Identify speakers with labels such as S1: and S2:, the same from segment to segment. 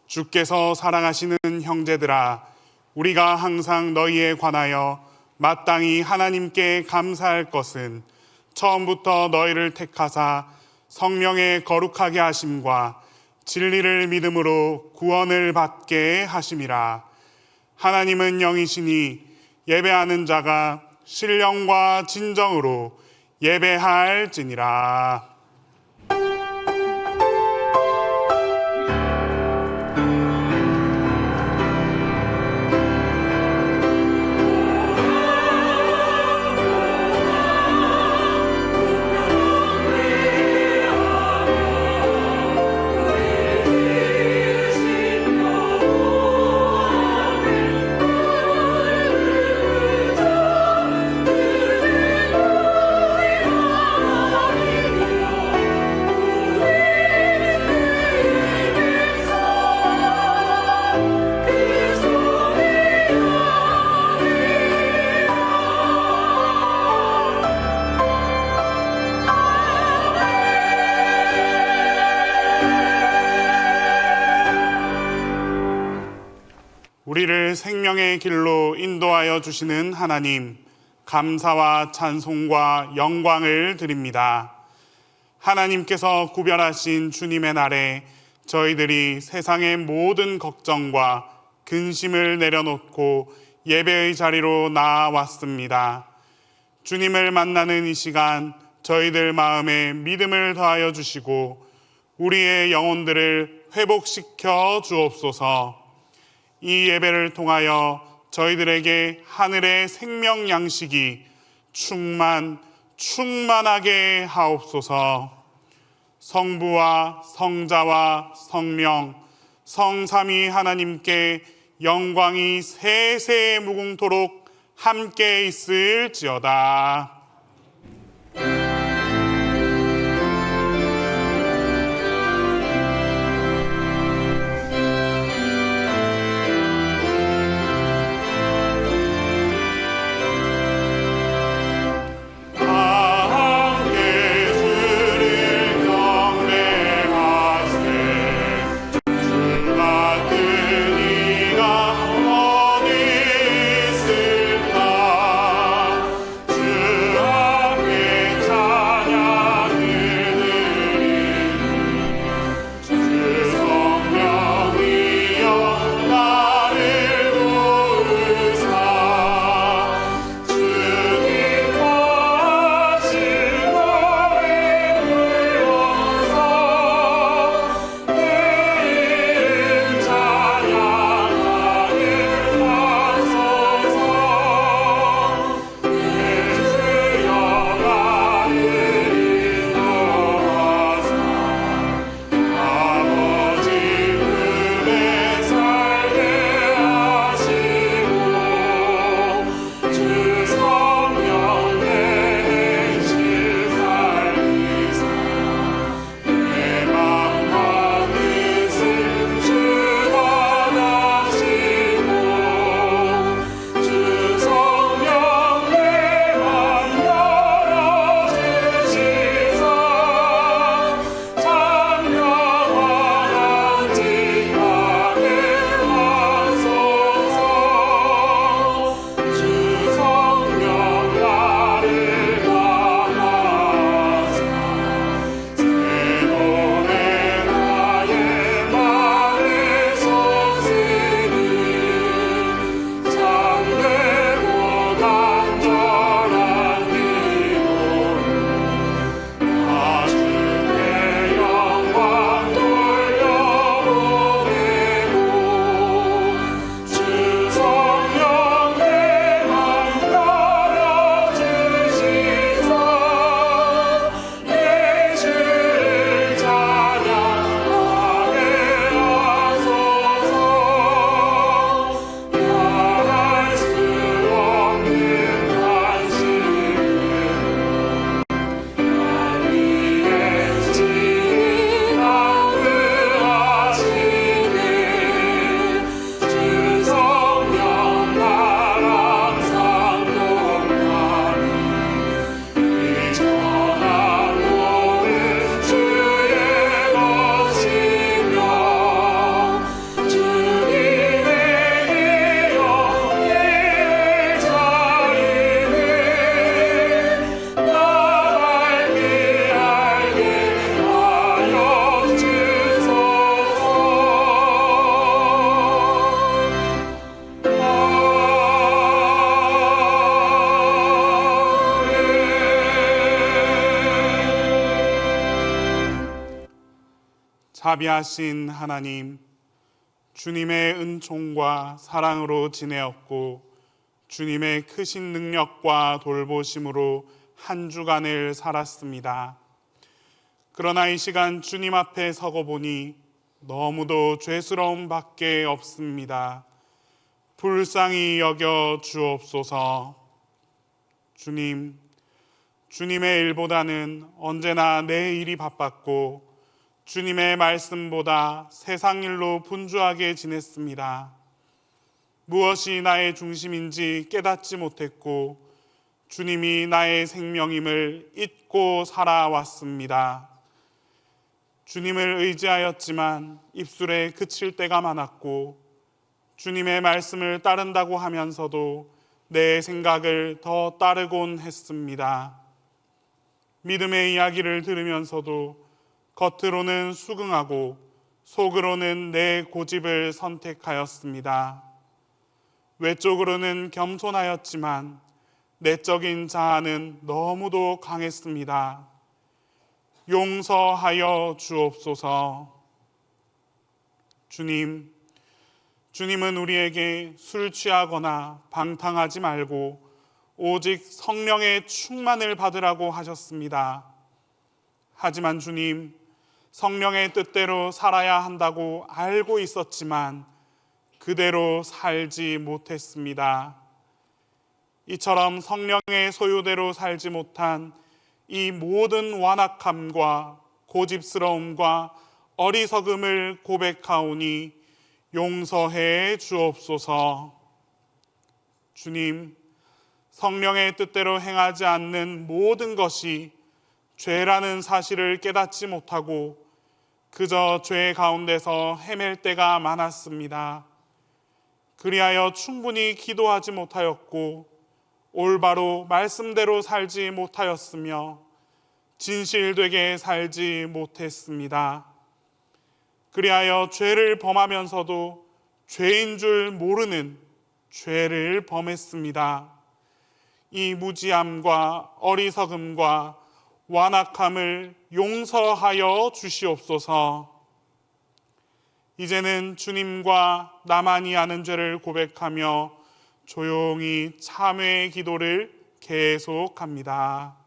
S1: 주께서 사랑하시는 형제들아, 우리가 항상 너희에 관하여 마땅히 하나님께 감사할 것은 처음부터 너희를 택하사 성령의 거룩하게 하심과 진리를 믿음으로 구원을 받게 하심이라. 하나님은 영이시니 예배하는 자가 신령과 진정으로 예배할지니라. 우리를 생명의 길로 인도하여 주시는 하나님, 감사와 찬송과 영광을 드립니다. 하나님께서 구별하신 주님의 날에 저희들이 세상의 모든 걱정과 근심을 내려놓고 예배의 자리로 나아왔습니다. 주님을 만나는 이 시간 저희들 마음에 믿음을 더하여 주시고 우리의 영혼들을 회복시켜 주옵소서. 이 예배를 통하여 저희들에게 하늘의 생명 양식이 충만하게 하옵소서. 성부와 성자와 성령, 성삼위 하나님께 영광이 세세 무궁토록 함께 있을지어다.
S2: 주
S1: 자비하신 하나님, 주님의 은총과 사랑으로 지내었고 주님의 크신 능력과 돌보심으로 한 주간을 살았습니다. 그러나 이 시간 주님 앞에 서고 보니 너무도 죄스러움 밖에 없습니다. 불쌍히 여겨 주옵소서. 주님, 주님의 일보다는 언제나 내 일이 바빴고 주님의 말씀보다 세상 일로 분주하게 지냈습니다. 무엇이 나의 중심인지 깨닫지 못했고 주님이 나의 생명임을 잊고 살아왔습니다. 주님을 의지하였지만 입술에 그칠 때가 많았고 주님의 말씀을 따른다고 하면서도 내 생각을 더 따르곤 했습니다. 믿음의 이야기를 들으면서도 겉으로는 수긍하고 속으로는 내 고집을 선택하였습니다. 외적으로는 겸손하였지만 내적인 자아는 너무도 강했습니다. 용서하여 주옵소서. 주님은 우리에게 술 취하거나 방탕하지 말고 오직 성령의 충만을 받으라고 하셨습니다. 하지만 주님, 성령의 뜻대로 살아야 한다고 알고 있었지만 그대로 살지 못했습니다. 이처럼 성령의 소유대로 살지 못한 이 모든 완악함과 고집스러움과 어리석음을 고백하오니 용서해 주옵소서. 주님, 성령의 뜻대로 행하지 않는 모든 것이 죄라는 사실을 깨닫지 못하고 그저 죄 가운데서 헤맬 때가 많았습니다. 그리하여 충분히 기도하지 못하였고 올바로 말씀대로 살지 못하였으며 진실되게 살지 못했습니다. 그리하여 죄를 범하면서도 죄인 줄 모르는 죄를 범했습니다. 이 무지함과 어리석음과 완악함을 용서하여 주시옵소서. 이제는 주님과 나만이 아는 죄를 고백하며 조용히 참회의 기도를 계속합니다.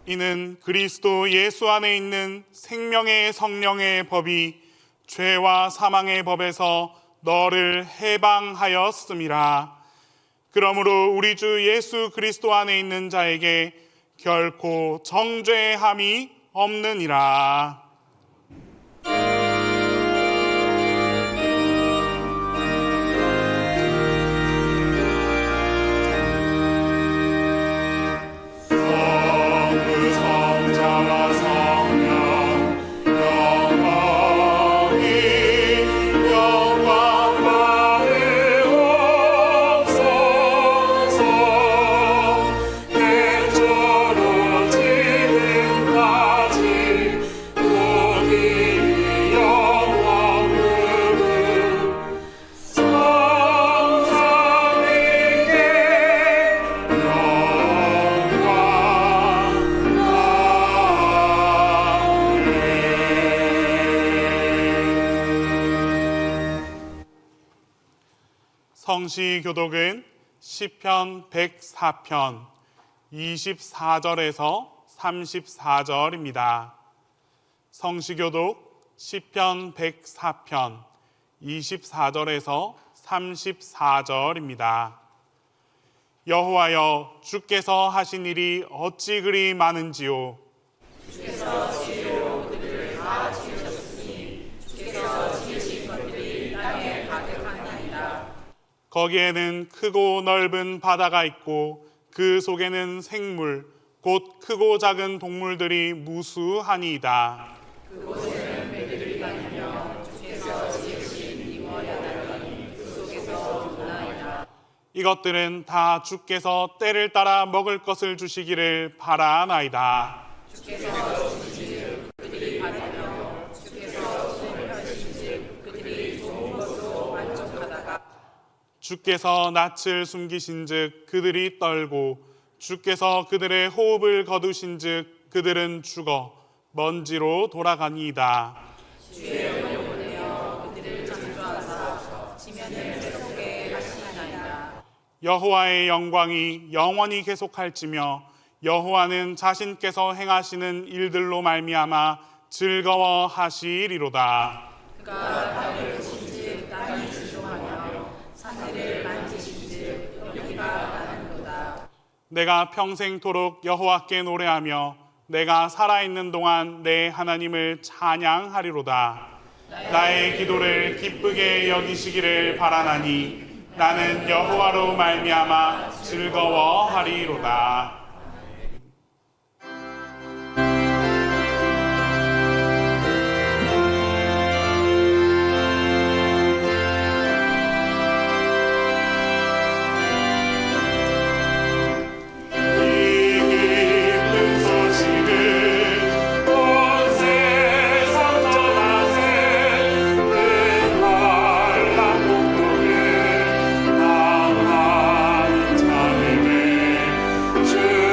S1: 이는 그리스도 예수 안에 있는 생명의 성령의 법이 죄와 사망의 법에서 너를 해방하였음이라. 그러므로 우리 주 예수 그리스도 안에 있는 자에게 결코 정죄함이 없느니라.
S2: 내 조로 지는 바지
S1: 성시교독은 시편 104편 24절에서 34절입니다. 성시교독 시편 104편 24절에서 34절입니다. 여호와여, 주께서 하신 일이 어찌 그리 많은지요.
S2: 주께서 지으려 그들을 다 지으셨으니 주께서 지으신 것들이 땅에 가득하나이다.
S1: 거기에는 크고 넓은 바다가 있고 그 속에는 생물, 곧 크고 작은 동물들이 무수하니이다.
S2: 그곳에는 매들이 다니며 주께서 지으신 이와 야단이 그 속에서 도나이다.
S1: 이것들은 다 주께서 때를 따라 먹을 것을 주시기를 바라나이다.
S2: 주께서 주신즉 그들이 받으며 주께서 손을 펴신즉 그들이 좋은 것으로 만족하다가
S1: 주께서 낯을 숨기신즉 그들이 떨고 주께서 그들의 호흡을 거두신즉 그들은 죽어 먼지로 돌아가니이다.
S2: 주의 영혼이여 그들을 창조하사 지면을 새롭게 하시나이다.
S1: 여호와의 영광이 영원히 계속할지며 여호와는 자신께서 행하시는 일들로 말미암아 즐거워하시리로다.
S2: 그가 땅을 보신즉 땅이 진동하며 산들을 만지신즉 여기가 나는도다.
S1: 내가 평생토록 여호와께 노래하며 내가 살아있는 동안 내 하나님을 찬양하리로다. 나의 기도를 기쁘게 여기시기를 바라나니 나는 여호와로 말미암아 즐거워하리로다.
S3: 주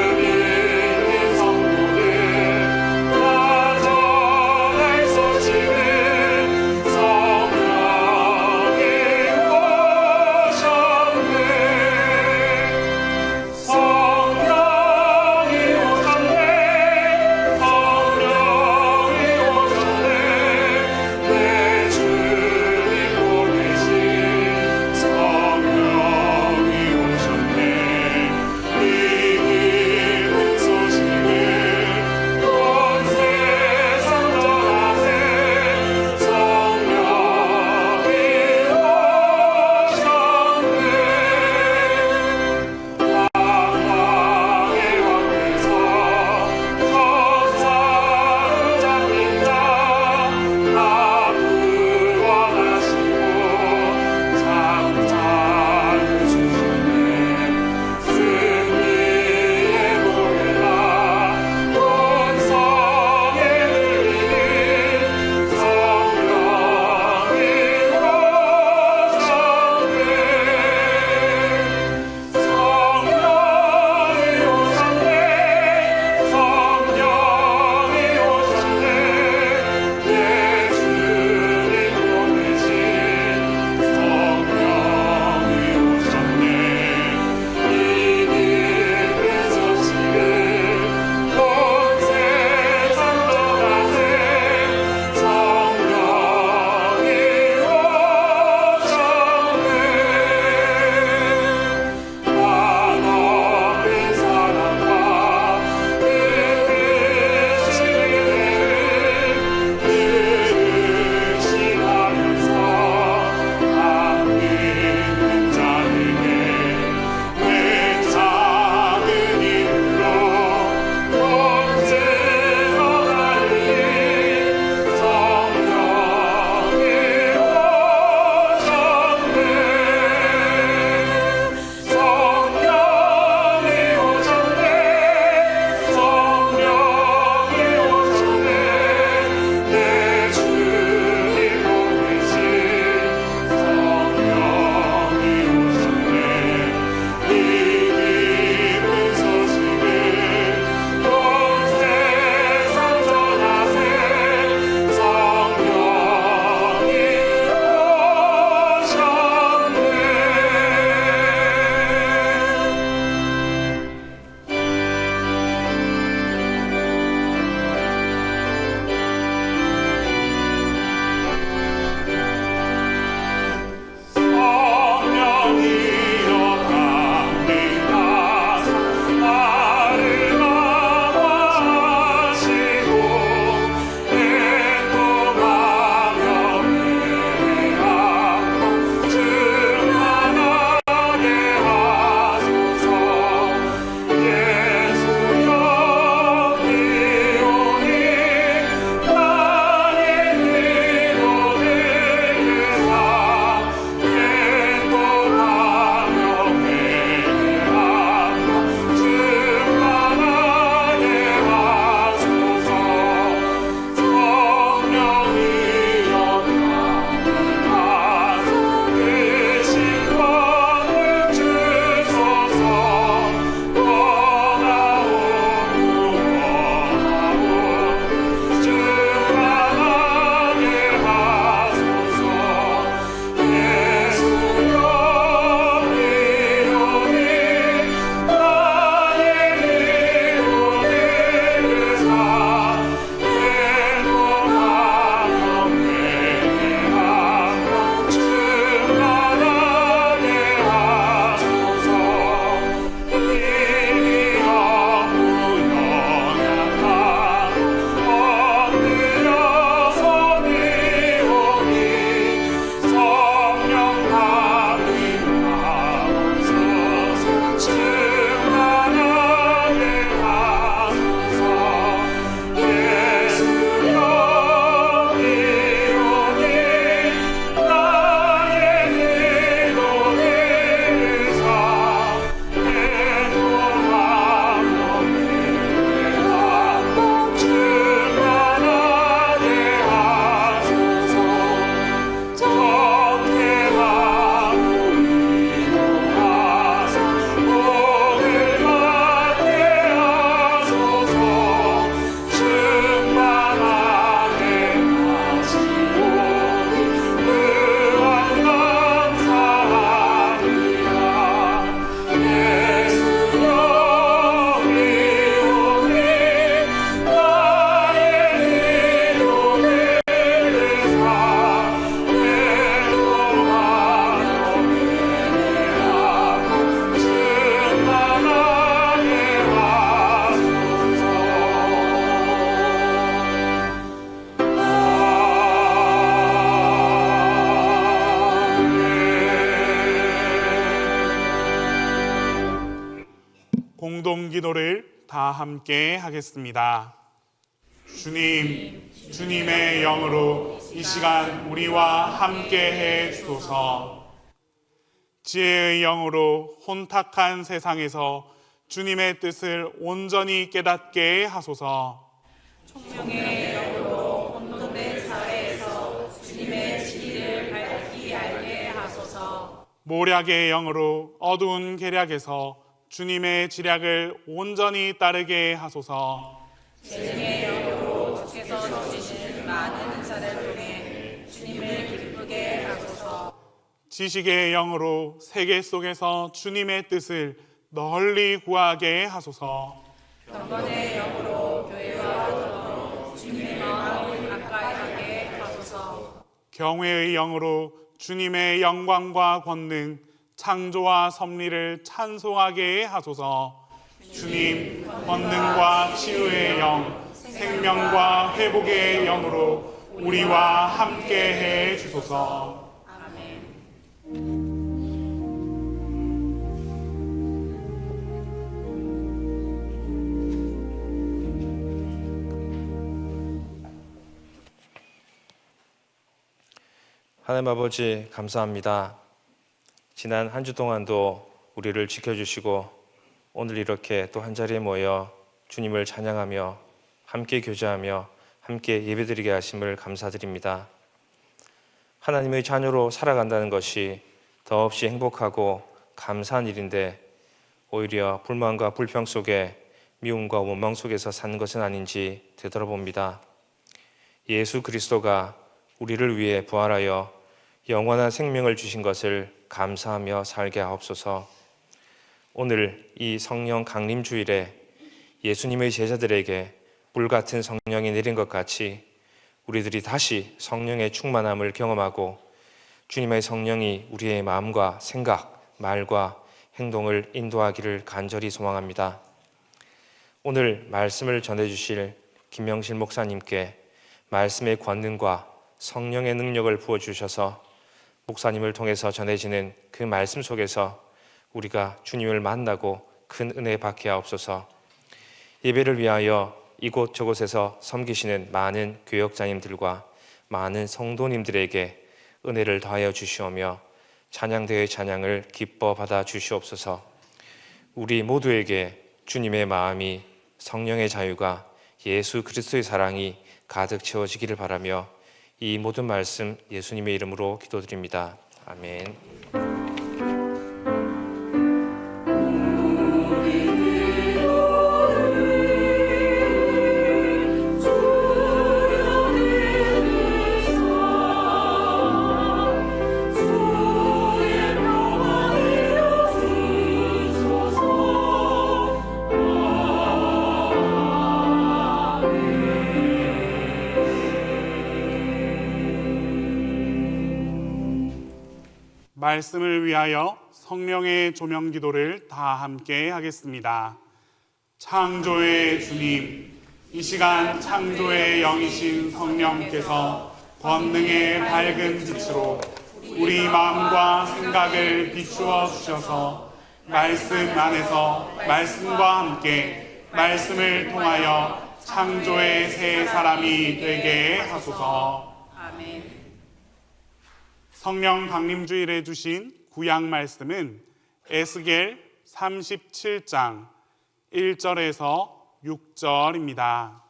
S1: 공동 기도를 다 함께 하겠습니다. 주님, 주님의 영으로 이 시간 우리와 함께 해 주소서. 지혜의 영으로 혼탁한 세상에서 주님의 뜻을 온전히 깨닫게 하소서.
S2: 총명의 영으로 혼돈된 사회에서 주님의 진리를 밝히 알게 하소서.
S1: 모략의 영으로 어두운 계략에서 주님의 지략을 온전히 따르게 하소서.
S2: 재능의 영으로 주께서 주시는 많은 은사를 통해 주님을 기쁘게 하소서.
S1: 지식의 영으로 세계 속에서 주님의 뜻을 널리 구하게 하소서.
S2: 경건의 영으로 교회와 더불어 주님의 마음을 가까이 하게 하소서.
S1: 경외의 영으로 주님의 영광과 권능, 창조와 섭리를 찬송하게 하소서. 주님, 권능과 치유의 영, 생명과 회복의 영으로 우리와 함께 해 주소서.
S3: 하나님 아버지 감사합니다. 지난 한 주 동안도 우리를 지켜주시고 오늘 이렇게 또 한자리에 모여 주님을 찬양하며 함께 교제하며 함께 예배드리게 하심을 감사드립니다. 하나님의 자녀로 살아간다는 것이 더없이 행복하고 감사한 일인데 오히려 불만과 불평 속에 미움과 원망 속에서 사는 것은 아닌지 되돌아봅니다. 예수 그리스도가 우리를 위해 부활하여 영원한 생명을 주신 것을 감사하며 살게 하옵소서. 오늘 이 성령 강림 주일에 예수님의 제자들에게 불같은 성령이 내린 것 같이 우리들이 다시 성령의 충만함을 경험하고 주님의 성령이 우리의 마음과 생각, 말과 행동을 인도하기를 간절히 소망합니다. 오늘 말씀을 전해주실 김명실 목사님께 말씀의 권능과 성령의 능력을 부어주셔서 목사님을 통해서 전해지는 그 말씀 속에서 우리가 주님을 만나고 큰 은혜 받게 하옵소서. 예배를 위하여 이곳 저곳에서 섬기시는 많은 교역자님들과 많은 성도님들에게 은혜를 더하여 주시오며 찬양대의 찬양을 기뻐 받아 주시옵소서. 우리 모두에게 주님의 마음이, 성령의 자유가, 예수 그리스도의 사랑이 가득 채워지기를 바라며 이 모든 말씀 예수님의 이름으로 기도드립니다. 아멘.
S1: 말씀을 위하여 성령의 조명 기도를 다 함께 하겠습니다. 창조의 주님, 이 시간 창조의 영이신 성령께서 권능의 밝은 빛으로 우리 마음과 생각을 비추어 주셔서 말씀 안에서 말씀과 함께 말씀을 통하여 창조의 새 사람이 되게 하소서.
S2: 아멘.
S1: 성령 강림주일에 주신 구약 말씀은 에스겔 37장 1절에서 6절입니다.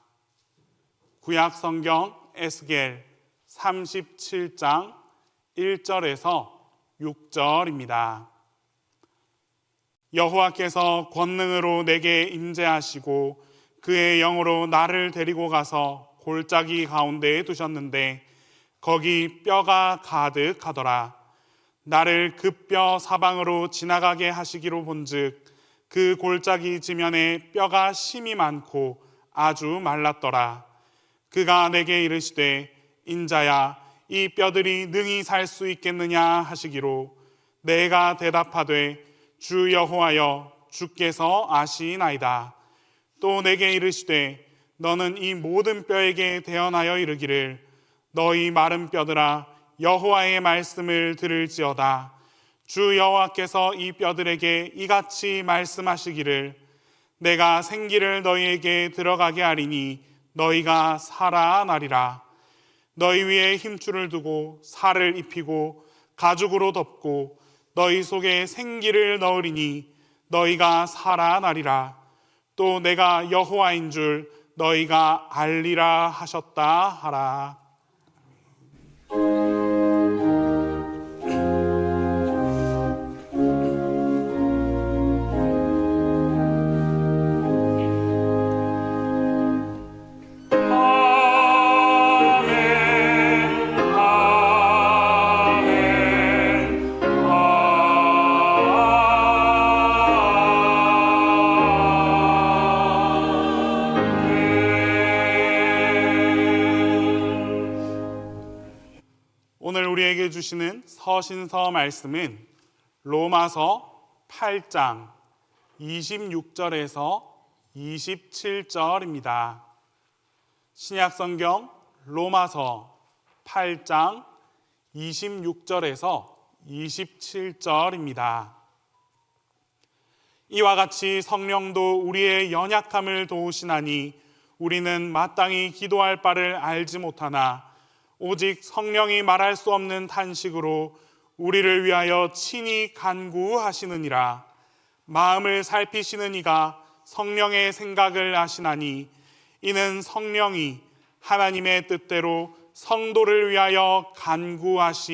S1: 구약 성경 에스겔 37장 1절에서 6절입니다. 여호와께서 권능으로 내게 임재하시고 그의 영으로 나를 데리고 가서 골짜기 가운데에 두셨는데 거기 뼈가 가득하더라. 나를 그 뼈 사방으로 지나가게 하시기로 본즉 그 골짜기 지면에 뼈가 심이 많고 아주 말랐더라. 그가 내게 이르시되 인자야 이 뼈들이 능히 살 수 있겠느냐 하시기로 내가 대답하되 주 여호와여 주께서 아시나이다. 또 내게 이르시되 너는 이 모든 뼈에게 대언하여 이르기를 너희 마른 뼈들아 여호와의 말씀을 들을지어다. 주 여호와께서 이 뼈들에게 이같이 말씀하시기를 내가 생기를 너희에게 들어가게 하리니 너희가 살아나리라. 너희 위에 힘줄을 두고 살을 입히고 가죽으로 덮고 너희 속에 생기를 넣으리니 너희가 살아나리라. 또 내가 여호와인 줄 너희가 알리라 하셨다 하라. 오늘 우리에게 주시는 서신서 말씀은 로마서 8장 26절에서 27절입니다. 신약성경 로마서 8장 26절에서 27절입니다. 이와 같이 성령도 우리의 연약함을 도우시나니 우리는 마땅히 기도할 바를 알지 못하나 오직 성령이 말할 수 없는 탄식으로 우리를 위하여 친히 간구하시느니라. 마음을 살피시는 이가 성령의 생각을 아시나니 이는 성령이 하나님의 뜻대로 성도를 위하여 간구하심이니라.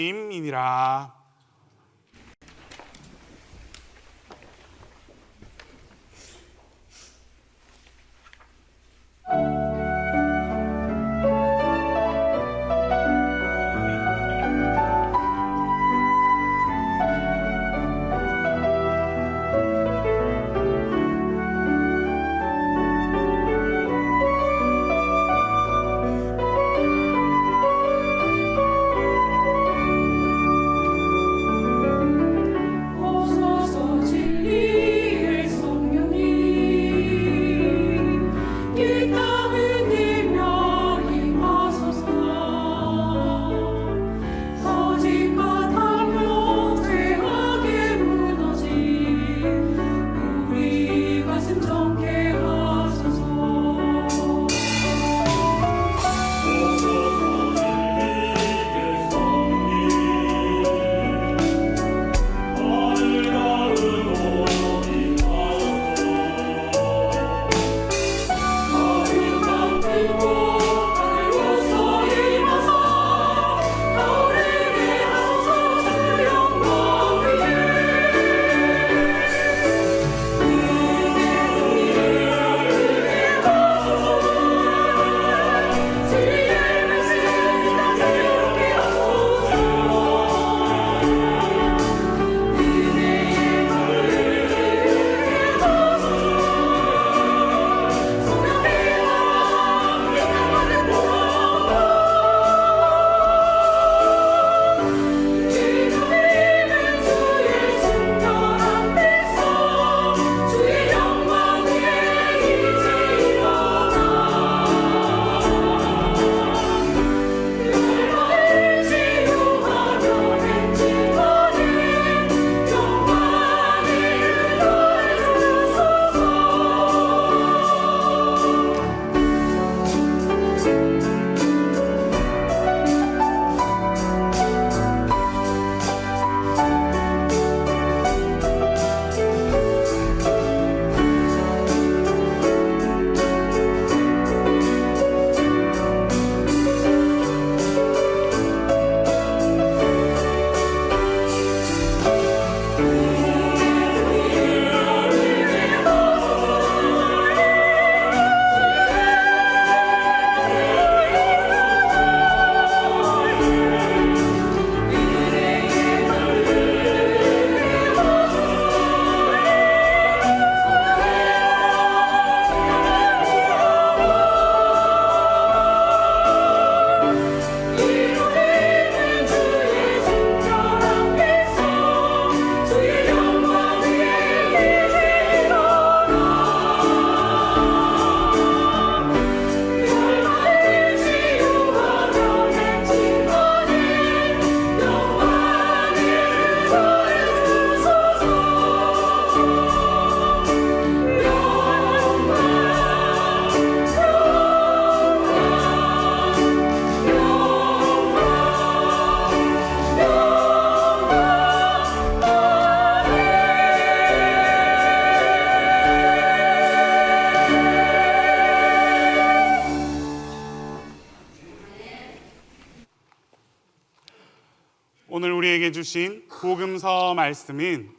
S1: 오늘 우리에게 주신 복음서 말씀은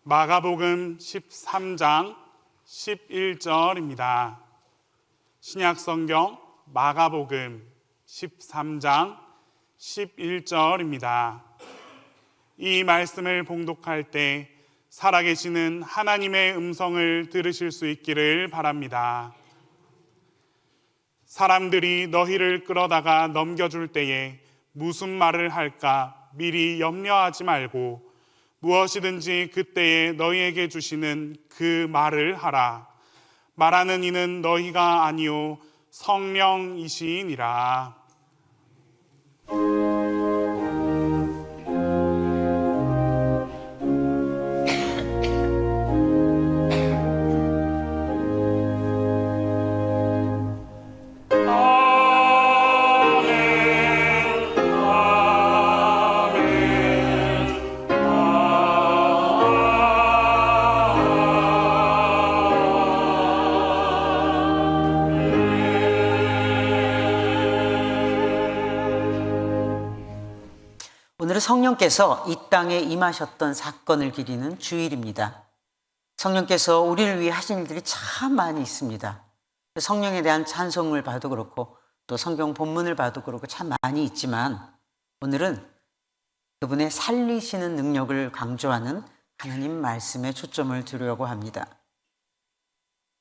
S1: 마가복음 13장 11절입니다. 신약성경 마가복음 13장 11절입니다. 이 말씀을 봉독할 때 살아계시는 하나님의 음성을 들으실 수 있기를 바랍니다. 사람들이 너희를 끌어다가 넘겨줄 때에 무슨 말을 할까 미리 염려하지 말고 무엇이든지 그때에 너희에게 주시는 그 말을 하라. 말하는 이는 너희가 아니요 성령이시니라.
S4: 오늘은 성령께서 이 땅에 임하셨던 사건을 기리는 주일입니다. 성령께서 우리를 위해 하신 일들이 참 많이 있습니다. 성령에 대한 찬송을 봐도 그렇고 또 성경 본문을 봐도 그렇고 참 많이 있지만 오늘은 그분의 살리시는 능력을 강조하는 하나님 말씀에 초점을 두려고 합니다.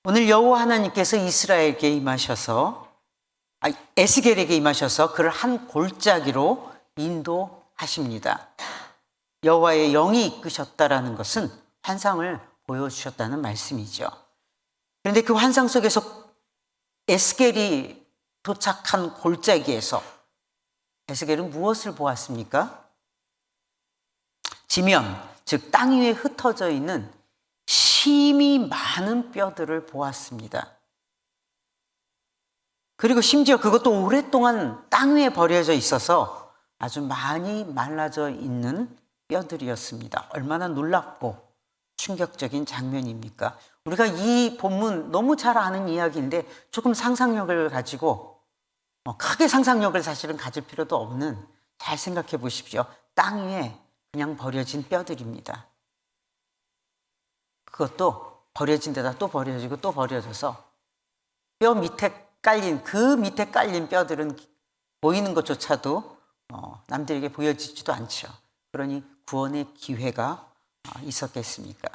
S4: 오늘 여호와 하나님께서 이스라엘에게 임하셔서 에스겔에게 임하셔서 그를 한 골짜기로 인도하십니다. 여호와의 영이 이끄셨다라는 것은 환상을 보여주셨다는 말씀이죠. 그런데 그 환상 속에서 에스겔이 도착한 골짜기에서 에스겔은 무엇을 보았습니까? 지면, 즉 땅 위에 흩어져 있는 심이 많은 뼈들을 보았습니다. 그리고 심지어 그것도 오랫동안 땅 위에 버려져 있어서 아주 많이 말라져 있는 뼈들이었습니다. 얼마나 놀랍고 충격적인 장면입니까? 우리가 이 본문 너무 잘 아는 이야기인데 조금 상상력을 가지고 크게 상상력을 사실은 가질 필요도 없는, 잘 생각해 보십시오. 땅 위에 그냥 버려진 뼈들입니다. 그것도 버려진 데다 또 버려지고 또 버려져서 뼈 밑에 깔린, 그 밑에 깔린 뼈들은 보이는 것조차도 남들에게 보여지지도 않죠. 그러니 구원의 기회가 있었겠습니까?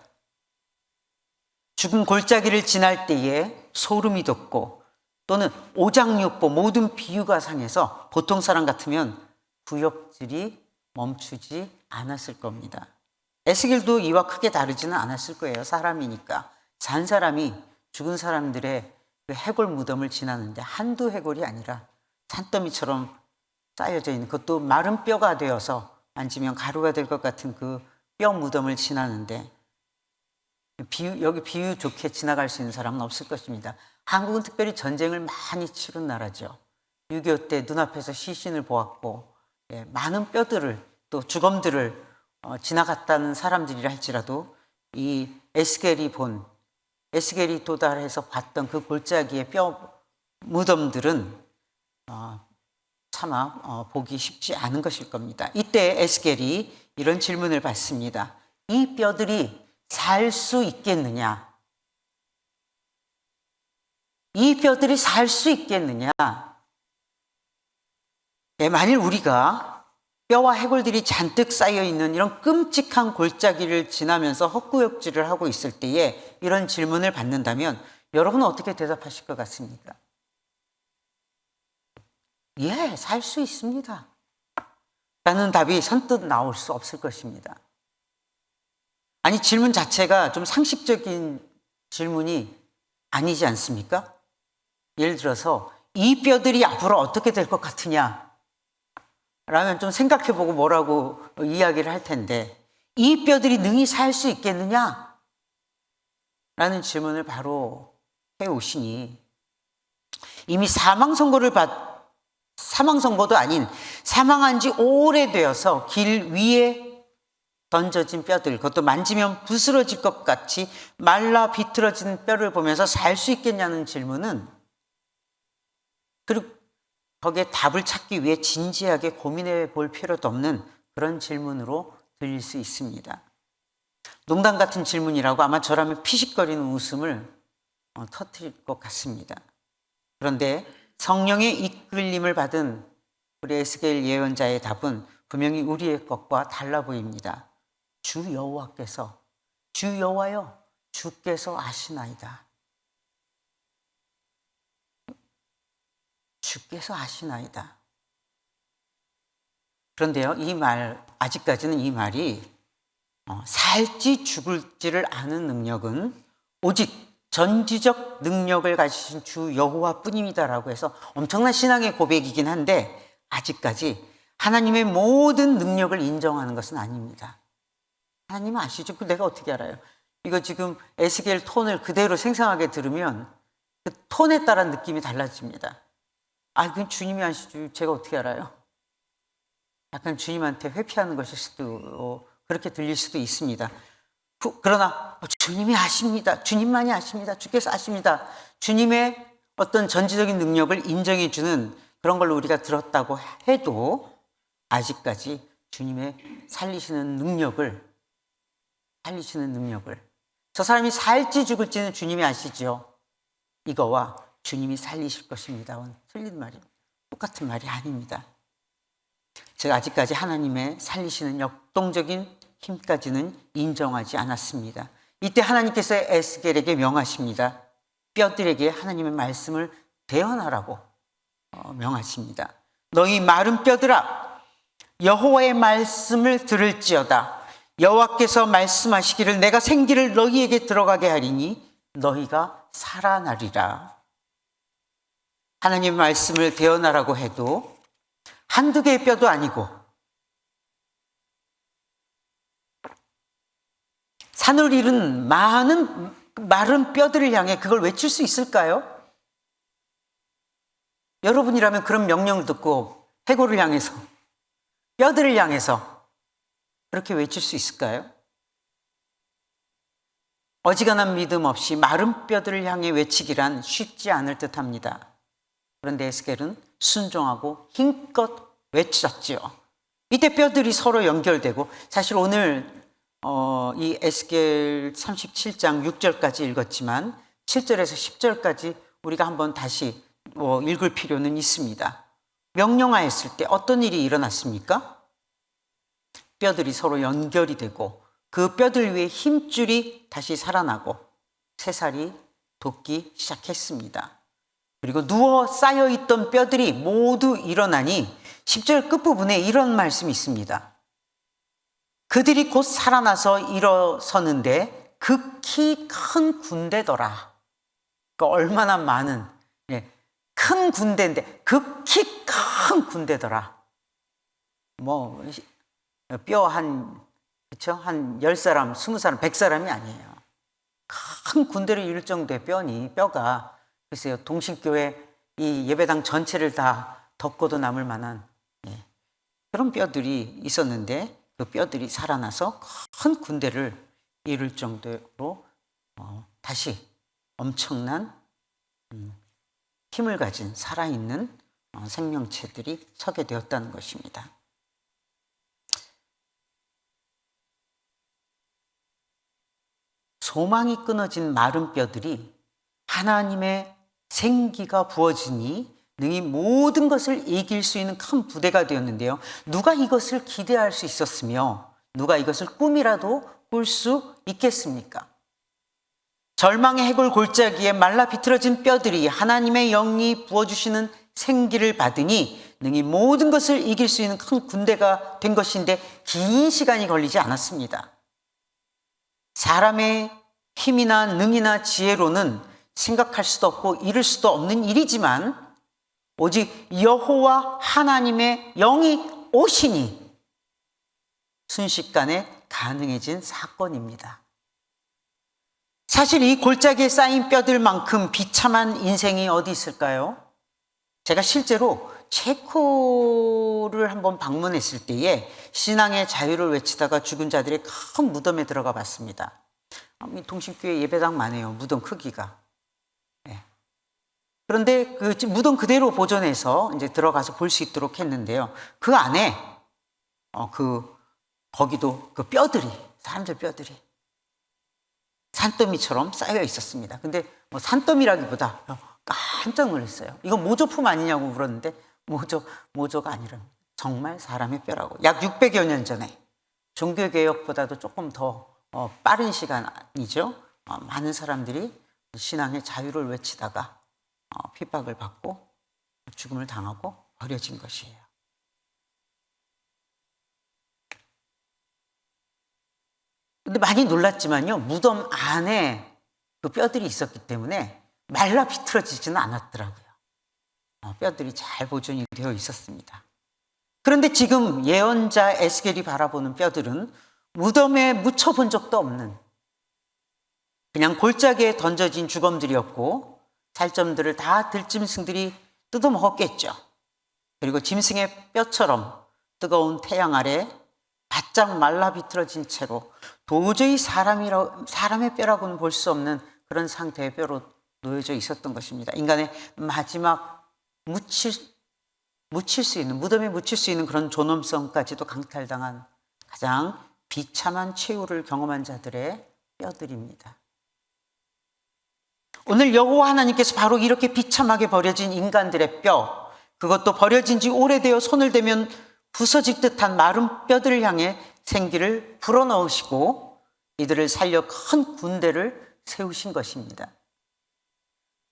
S4: 죽은 골짜기를 지날 때에 소름이 돋고 또는 오장육부 모든 비유가 상해서 보통 사람 같으면 구역질이 멈추지 않았을 겁니다. 에스겔도 이와 크게 다르지는 않았을 거예요. 사람이니까. 산 사람이 죽은 사람들의 그 해골 무덤을 지나는데 한두 해골이 아니라 산더미처럼 쌓여져 있는, 그것도 마른 뼈가 되어서 만지면 가루가 될 것 같은 그 뼈 무덤을 지나는데 여기 비유 좋게 지나갈 수 있는 사람은 없을 것입니다. 한국은 특별히 전쟁을 많이 치른 나라죠. 6.25 때 눈앞에서 시신을 보았고 많은 뼈들을 또 주검들을 지나갔다는 사람들이라 할지라도 이 에스겔이 도달해서 봤던 그 골짜기의 뼈 무덤들은 차마 보기 쉽지 않은 것일 겁니다. 이때 에스겔이 이런 질문을 받습니다. 이 뼈들이 살 수 있겠느냐? 이 뼈들이 살 수 있겠느냐? 만일 우리가 뼈와 해골들이 잔뜩 쌓여있는 이런 끔찍한 골짜기를 지나면서 헛구역질을 하고 있을 때에 이런 질문을 받는다면 여러분은 어떻게 대답하실 것 같습니까? 예, 살 수 있습니다. 라는 답이 선뜻 나올 수 없을 것입니다. 아니, 질문 자체가 좀 상식적인 질문이 아니지 않습니까? 예를 들어서 이 뼈들이 앞으로 어떻게 될 것 같으냐? 라면 좀 생각해보고 뭐라고 이야기를 할 텐데, 이 뼈들이 능히 살 수 있겠느냐? 라는 질문을 바로 해오시니 이미 사망 선고도 아닌 사망한 지 오래되어서 길 위에 던져진 뼈들, 그것도 만지면 부스러질 것 같이 말라 비틀어진 뼈를 보면서 살 수 있겠냐는 질문은, 그리고 거기에 답을 찾기 위해 진지하게 고민해 볼 필요도 없는 그런 질문으로 들릴 수 있습니다. 농담 같은 질문이라고 아마 저라면 피식거리는 웃음을 터뜨릴 것 같습니다. 그런데 성령의 이끌림을 받은 우리 에스겔 예언자의 답은 분명히 우리의 것과 달라 보입니다. 주 여호와께서, 주 여호와여, 주께서 아시나이다. 주께서 아시나이다. 그런데요, 이 말, 아직까지는 이 말이 살지 죽을지를 아는 능력은 오직 전지적 능력을 가지신 주 여호와 뿐입니다라고 해서 엄청난 신앙의 고백이긴 한데 아직까지 하나님의 모든 능력을 인정하는 것은 아닙니다. 하나님은 아시죠? 그 내가 어떻게 알아요? 이거 지금 에스겔 톤을 그대로 생생하게 들으면 그 톤에 따라 느낌이 달라집니다. 아, 그건 주님이 아시죠? 제가 어떻게 알아요? 약간 주님한테 회피하는 것일 수도, 그렇게 들릴 수도 있습니다. 그러나 주님이 아십니다. 주님만이 아십니다. 주께서 아십니다. 주님의 어떤 전지적인 능력을 인정해 주는 그런 걸로 우리가 들었다고 해도 아직까지 주님의 살리시는 능력을 저 사람이 살지 죽을지는 주님이 아시죠. 이거와 주님이 살리실 것입니다는 틀린 말입니다. 똑같은 말이 아닙니다. 제가 아직까지 하나님의 살리시는 역동적인 힘까지는 인정하지 않았습니다. 이때 하나님께서 에스겔에게 명하십니다. 뼈들에게 하나님의 말씀을 대언하라고 명하십니다. 너희 마른 뼈들아, 여호와의 말씀을 들을지어다. 여호와께서 말씀하시기를 내가 생기를 너희에게 들어가게 하리니 너희가 살아나리라. 하나님의 말씀을 대언하라고 해도 한두 개의 뼈도 아니고 산을 잃은 많은 마른 뼈들을 향해 그걸 외칠 수 있을까요? 여러분이라면 그런 명령을 듣고 해골을 향해서, 뼈들을 향해서 그렇게 외칠 수 있을까요? 어지간한 믿음 없이 마른 뼈들을 향해 외치기란 쉽지 않을 듯합니다. 그런데 에스겔은 순종하고 힘껏 외쳤지요. 이때 뼈들이 서로 연결되고, 사실 오늘 이 에스겔 37장 6절까지 읽었지만 7절에서 10절까지 우리가 한번 다시 읽을 필요는 있습니다. 명령하였을 때 어떤 일이 일어났습니까? 뼈들이 서로 연결이 되고 그 뼈들 위에 힘줄이 다시 살아나고 새살이 돋기 시작했습니다. 그리고 누워 쌓여있던 뼈들이 모두 일어나니 10절 끝부분에 이런 말씀이 있습니다. 그들이 곧 살아나서 일어서는데 극히 큰 군대더라. 그러니까 얼마나 많은, 큰 군대인데 극히 큰 군대더라. 뼈 한 10사람, 20사람, 100사람이 아니에요. 큰 군대를 이룰 정도의 뼈가 글쎄요, 동실교회 이 예배당 전체를 다 덮고도 남을 만한 그런 뼈들이 있었는데 그 뼈들이 살아나서 큰 군대를 이룰 정도로 다시 엄청난 힘을 가진 살아있는 생명체들이 서게 되었다는 것입니다. 소망이 끊어진 마른 뼈들이 하나님의 생기가 부어지니 능히 모든 것을 이길 수 있는 큰 부대가 되었는데요. 누가 이것을 기대할 수 있었으며 누가 이것을 꿈이라도 꿀 수 있겠습니까? 절망의 해골 골짜기에 말라 비틀어진 뼈들이 하나님의 영이 부어주시는 생기를 받으니 능히 모든 것을 이길 수 있는 큰 군대가 된 것인데 긴 시간이 걸리지 않았습니다. 사람의 힘이나 능이나 지혜로는 생각할 수도 없고 이룰 수도 없는 일이지만 오직 여호와 하나님의 영이 오시니 순식간에 가능해진 사건입니다. 사실 이 골짜기에 쌓인 뼈들만큼 비참한 인생이 어디 있을까요? 제가 실제로 체코를 한번 방문했을 때에 신앙의 자유를 외치다가 죽은 자들의 큰 무덤에 들어가 봤습니다. 동실교회 예배당만 해요. 무덤 크기가. 그런데 그 무덤 그대로 보존해서 이제 들어가서 볼 수 있도록 했는데요. 그 안에 거기도 그 뼈들이, 사람들 뼈들이 산더미처럼 쌓여 있었습니다. 근데 뭐 산더미라기보다 깜짝 놀랐어요. 이거 모조품 아니냐고 물었는데 모조가 아니라 정말 사람의 뼈라고. 약 600여 년 전에 종교개혁보다도 조금 더 빠른 시간이죠. 많은 사람들이 신앙의 자유를 외치다가 핍박을 받고 죽음을 당하고 버려진 것이에요. 근데 많이 놀랐지만요, 무덤 안에 그 뼈들이 있었기 때문에 말라 비틀어지지는 않았더라고요. 뼈들이 잘 보존이 되어 있었습니다. 그런데 지금 예언자 에스겔이 바라보는 뼈들은 무덤에 묻혀본 적도 없는 그냥 골짜기에 던져진 주검들이었고, 살점들을 다 들짐승들이 뜯어먹었겠죠. 그리고 짐승의 뼈처럼 뜨거운 태양 아래 바짝 말라 비틀어진 채로 도저히 사람의 뼈라고는 볼 수 없는 그런 상태의 뼈로 놓여져 있었던 것입니다. 인간의 마지막 묻힐 수 있는, 무덤에 묻힐 수 있는 그런 존엄성까지도 강탈당한 가장 비참한 최후를 경험한 자들의 뼈들입니다. 오늘 여호와 하나님께서 바로 이렇게 비참하게 버려진 인간들의 뼈, 그것도 버려진 지 오래되어 손을 대면 부서질 듯한 마른 뼈들을 향해 생기를 불어넣으시고 이들을 살려 큰 군대를 세우신 것입니다.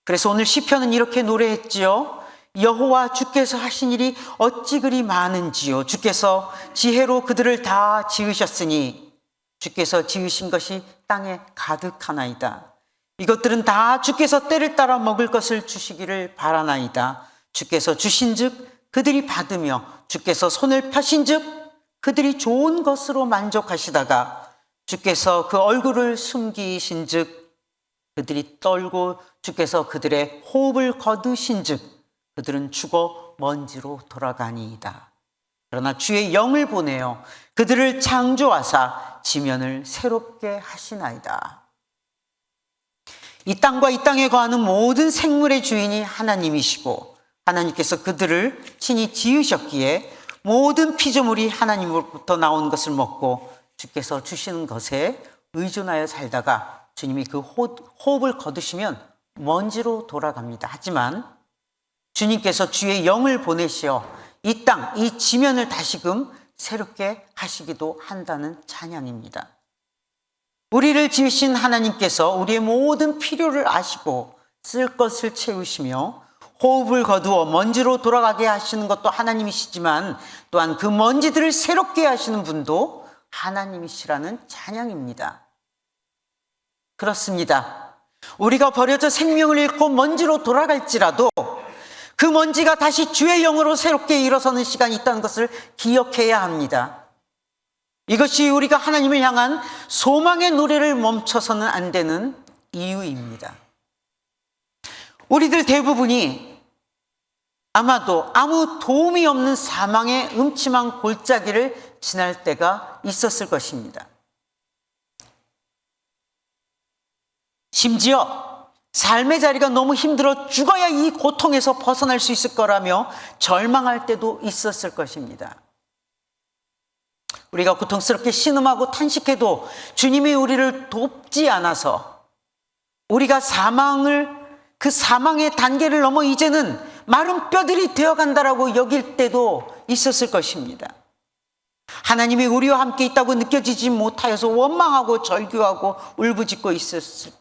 S4: 그래서 오늘 시편은 이렇게 노래했지요. 여호와 주께서 하신 일이 어찌 그리 많은지요. 주께서 지혜로 그들을 다 지으셨으니 주께서 지으신 것이 땅에 가득하나이다. 이것들은 다 주께서 때를 따라 먹을 것을 주시기를 바라나이다. 주께서 주신즉 그들이 받으며 주께서 손을 펴신즉 그들이 좋은 것으로 만족하시다가 주께서 그 얼굴을 숨기신즉 그들이 떨고 주께서 그들의 호흡을 거두신즉 그들은 죽어 먼지로 돌아가니이다. 그러나 주의 영을 보내어 그들을 창조하사 지면을 새롭게 하시나이다. 이 땅과 이 땅에 거하는 모든 생물의 주인이 하나님이시고 하나님께서 그들을 친히 지으셨기에 모든 피조물이 하나님으로부터 나온 것을 먹고 주께서 주시는 것에 의존하여 살다가 주님이 그 호흡을 거두시면 먼지로 돌아갑니다. 하지만 주님께서 주의 영을 보내시어 이 땅, 이 지면을 다시금 새롭게 하시기도 한다는 찬양입니다. 우리를 지으신 하나님께서 우리의 모든 필요를 아시고 쓸 것을 채우시며 호흡을 거두어 먼지로 돌아가게 하시는 것도 하나님이시지만 또한 그 먼지들을 새롭게 하시는 분도 하나님이시라는 찬양입니다. 그렇습니다. 우리가 버려져 생명을 잃고 먼지로 돌아갈지라도 그 먼지가 다시 주의 영으로 새롭게 일어서는 시간이 있다는 것을 기억해야 합니다. 이것이 우리가 하나님을 향한 소망의 노래를 멈춰서는 안 되는 이유입니다. 우리들 대부분이 아마도 아무 도움이 없는 사망의 음침한 골짜기를 지날 때가 있었을 것입니다. 심지어 삶의 자리가 너무 힘들어 죽어야 이 고통에서 벗어날 수 있을 거라며 절망할 때도 있었을 것입니다. 우리가 고통스럽게 신음하고 탄식해도 주님이 우리를 돕지 않아서 우리가 그 사망의 단계를 넘어 이제는 마른 뼈들이 되어간다라고 여길 때도 있었을 것입니다. 하나님이 우리와 함께 있다고 느껴지지 못하여서 원망하고 절규하고 울부짖고 있었을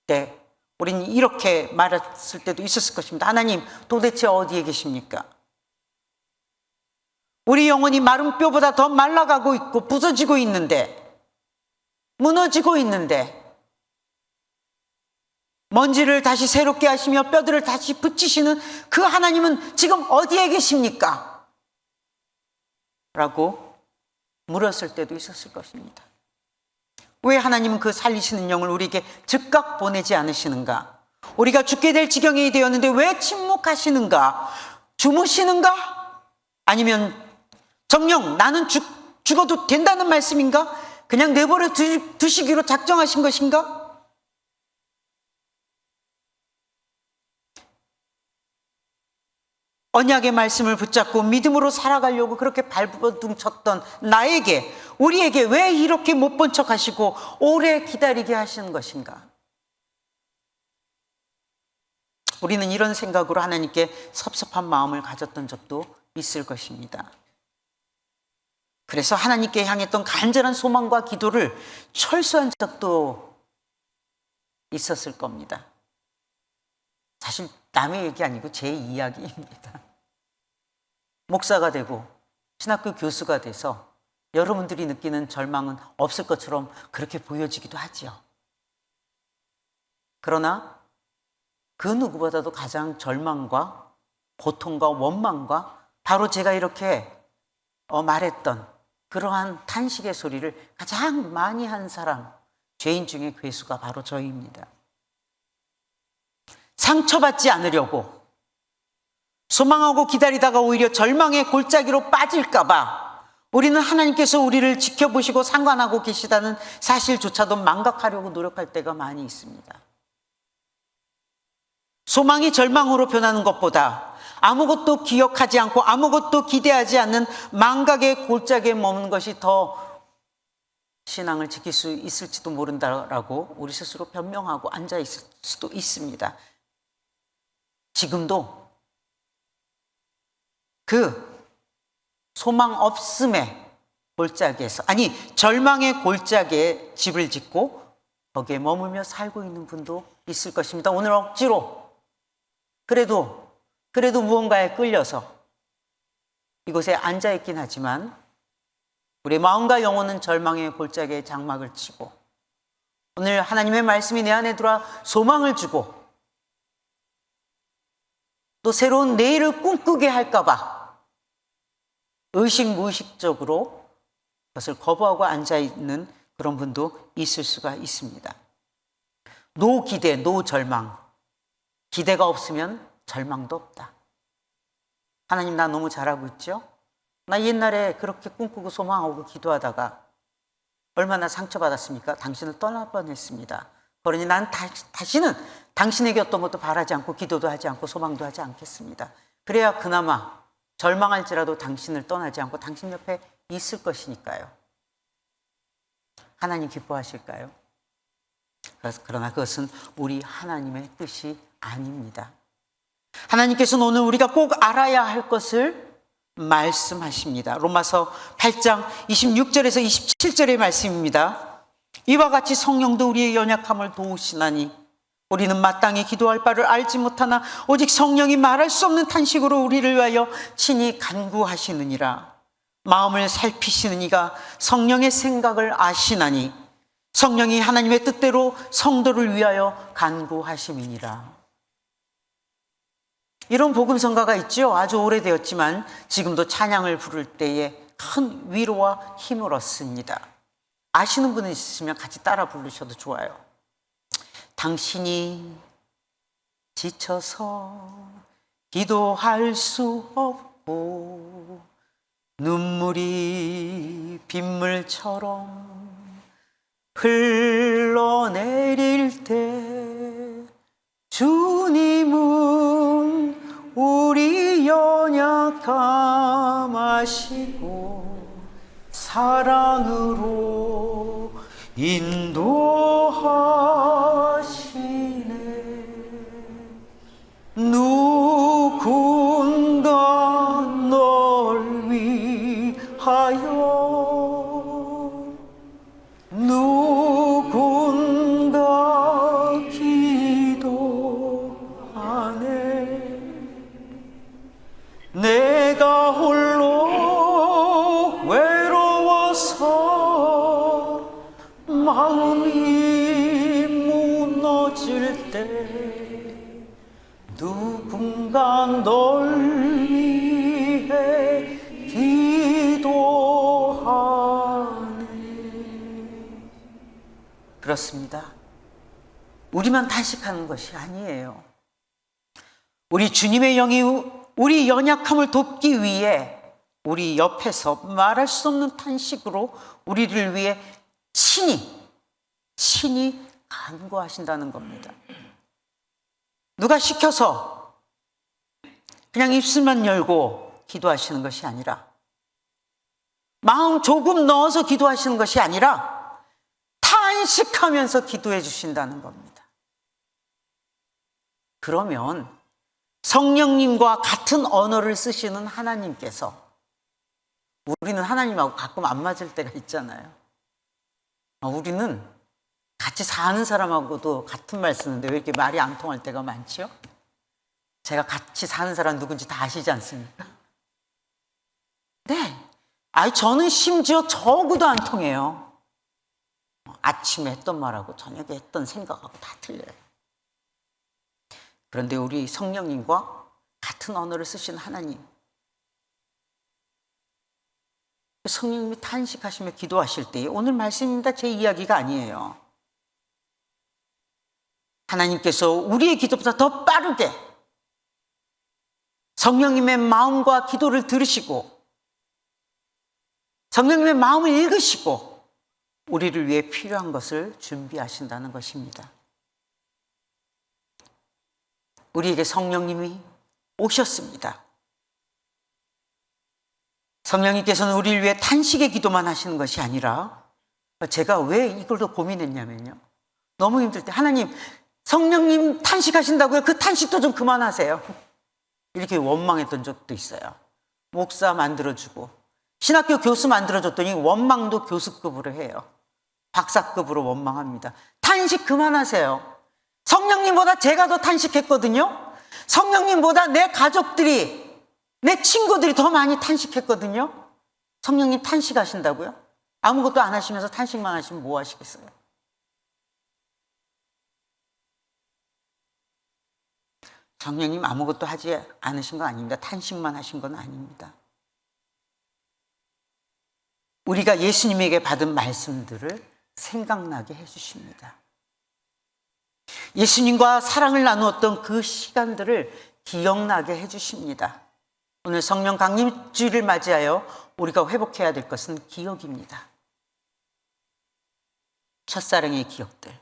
S4: 때 우리는 이렇게 말했을 때도 있었을 것입니다. 하나님, 도대체 어디에 계십니까? 우리 영혼이 마른 뼈보다 더 말라가고 있고 부서지고 있는데, 무너지고 있는데 먼지를 다시 새롭게 하시며 뼈들을 다시 붙이시는 그 하나님은 지금 어디에 계십니까? 라고 물었을 때도 있었을 것입니다. 왜 하나님은 그 살리시는 영을 우리에게 즉각 보내지 않으시는가? 우리가 죽게 될 지경이 되었는데 왜 침묵하시는가? 주무시는가? 아니면 정녕 나는 죽어도 된다는 말씀인가? 그냥 내버려 두시기로 작정하신 것인가? 언약의 말씀을 붙잡고 믿음으로 살아가려고 그렇게 발버둥 쳤던 나에게, 우리에게 왜 이렇게 못 본 척 하시고 오래 기다리게 하시는 것인가? 우리는 이런 생각으로 하나님께 섭섭한 마음을 가졌던 적도 있을 것입니다. 그래서 하나님께 향했던 간절한 소망과 기도를 철수한 적도 있었을 겁니다. 사실 남의 얘기 아니고 제 이야기입니다. 목사가 되고 신학교 교수가 돼서 여러분들이 느끼는 절망은 없을 것처럼 그렇게 보여지기도 하지요. 그러나 그 누구보다도 가장 절망과 고통과 원망과 바로 제가 이렇게 말했던 그러한 탄식의 소리를 가장 많이 한 사람, 죄인 중에 괴수가 바로 저희입니다. 상처받지 않으려고 소망하고 기다리다가 오히려 절망의 골짜기로 빠질까 봐 우리는 하나님께서 우리를 지켜보시고 상관하고 계시다는 사실조차도 망각하려고 노력할 때가 많이 있습니다. 소망이 절망으로 변하는 것보다 아무것도 기억하지 않고 아무것도 기대하지 않는 망각의 골짜기에 머무는 것이 더 신앙을 지킬 수 있을지도 모른다라고 우리 스스로 변명하고 앉아 있을 수도 있습니다. 지금도 그 소망 없음의 골짜기에서, 아니 절망의 골짜기에 집을 짓고 거기에 머물며 살고 있는 분도 있을 것입니다. 오늘 억지로 그래도 무언가에 끌려서 이곳에 앉아 있긴 하지만 우리 마음과 영혼은 절망의 골짜기에 장막을 치고 오늘 하나님의 말씀이 내 안에 들어와 소망을 주고 또 새로운 내일을 꿈꾸게 할까 봐 의식무의식적으로 그것을 거부하고 앉아있는 그런 분도 있을 수가 있습니다. 노 기대, 노 절망. 기대가 없으면 절망도 없다. 하나님, 나 너무 잘하고 있죠? 나 옛날에 그렇게 꿈꾸고 소망하고 기도하다가 얼마나 상처받았습니까? 당신을 떠날 뻔했습니다. 그러니 난 다시는 당신에게 어떤 것도 바라지 않고 기도도 하지 않고 소망도 하지 않겠습니다. 그래야 그나마 절망할지라도 당신을 떠나지 않고 당신 옆에 있을 것이니까요. 하나님 기뻐하실까요? 그러나 그것은 우리 하나님의 뜻이 아닙니다. 하나님께서는 오늘 우리가 꼭 알아야 할 것을 말씀하십니다. 로마서 8장 26절에서 27절의 말씀입니다. 이와 같이 성령도 우리의 연약함을 도우시나니 우리는 마땅히 기도할 바를 알지 못하나 오직 성령이 말할 수 없는 탄식으로 우리를 위하여 친히 간구하시느니라. 마음을 살피시는 이가 성령의 생각을 아시나니 성령이 하나님의 뜻대로 성도를 위하여 간구하심이니라. 이런 복음성가가 있죠. 아주 오래되었지만 지금도 찬양을 부를 때에 큰 위로와 힘을 얻습니다. 아시는 분이 있으시면 같이 따라 부르셔도 좋아요. 당신이 지쳐서 기도할 수 없고 눈물이 빗물처럼 흘러내릴 때 주님은 우리 연약함 아시고 사랑으로 인도하시네. 누군가 널 위하여 누군가 기도하네. 내가 홀로 외로워서 마음이 무너질 때 누군가 널 위해 기도하네. 그렇습니다. 우리만 탄식하는 것이 아니에요. 우리 주님의 영이 우리 연약함을 돕기 위해 우리 옆에서 말할 수 없는 탄식으로 우리를 위해 친히 간구하신다는 겁니다. 누가 시켜서 그냥 입술만 열고 기도하시는 것이 아니라, 마음 조금 넣어서 기도하시는 것이 아니라 탄식하면서 기도해 주신다는 겁니다. 그러면 성령님과 같은 언어를 쓰시는 하나님께서, 우리는 하나님하고 가끔 안 맞을 때가 있잖아요. 우리는 같이 사는 사람하고도 같은 말 쓰는데 왜 이렇게 말이 안 통할 때가 많죠? 제가 같이 사는 사람 누군지 다 아시지 않습니까? 네. 저는 심지어 저하고도 안 통해요. 아침에 했던 말하고 저녁에 했던 생각하고 다 틀려요. 그런데 우리 성령님과 같은 언어를 쓰신 하나님, 성령님이 탄식하시며 기도하실 때, 오늘 말씀입니다. 제 이야기가 아니에요. 하나님께서 우리의 기도보다 더 빠르게 성령님의 마음과 기도를 들으시고 성령님의 마음을 읽으시고 우리를 위해 필요한 것을 준비하신다는 것입니다. 우리에게 성령님이 오셨습니다. 성령님께서는 우리를 위해 탄식의 기도만 하시는 것이 아니라, 제가 왜 이걸 더 고민했냐면요, 너무 힘들 때 하나님, 성령님 탄식하신다고요? 그 탄식도 좀 그만하세요. 이렇게 원망했던 적도 있어요. 목사 만들어주고 신학교 교수 만들어줬더니 원망도 교수급으로 해요. 박사급으로 원망합니다. 탄식 그만하세요. 성령님보다 제가 더 탄식했거든요. 성령님보다 내 가족들이, 내 친구들이 더 많이 탄식했거든요. 성령님 탄식하신다고요? 아무것도 안 하시면서 탄식만 하시면 뭐 하시겠어요? 성령님 아무것도 하지 않으신 거 아닙니다. 탄식만 하신 건 아닙니다. 우리가 예수님에게 받은 말씀들을 생각나게 해주십니다. 예수님과 사랑을 나누었던 그 시간들을 기억나게 해주십니다. 오늘 성령 강림주일을 맞이하여 우리가 회복해야 될 것은 기억입니다. 첫사랑의 기억들,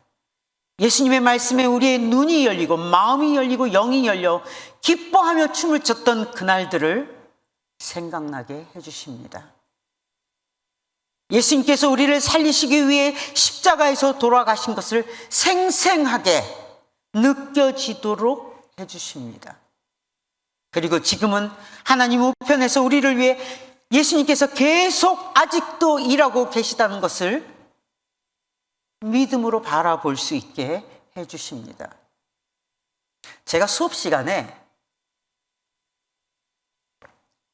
S4: 예수님의 말씀에 우리의 눈이 열리고 마음이 열리고 영이 열려 기뻐하며 춤을 췄던 그날들을 생각나게 해주십니다. 예수님께서 우리를 살리시기 위해 십자가에서 돌아가신 것을 생생하게 느껴지도록 해주십니다. 그리고 지금은 하나님 우편에서 우리를 위해 예수님께서 계속 아직도 일하고 계시다는 것을 믿음으로 바라볼 수 있게 해주십니다. 제가 수업 시간에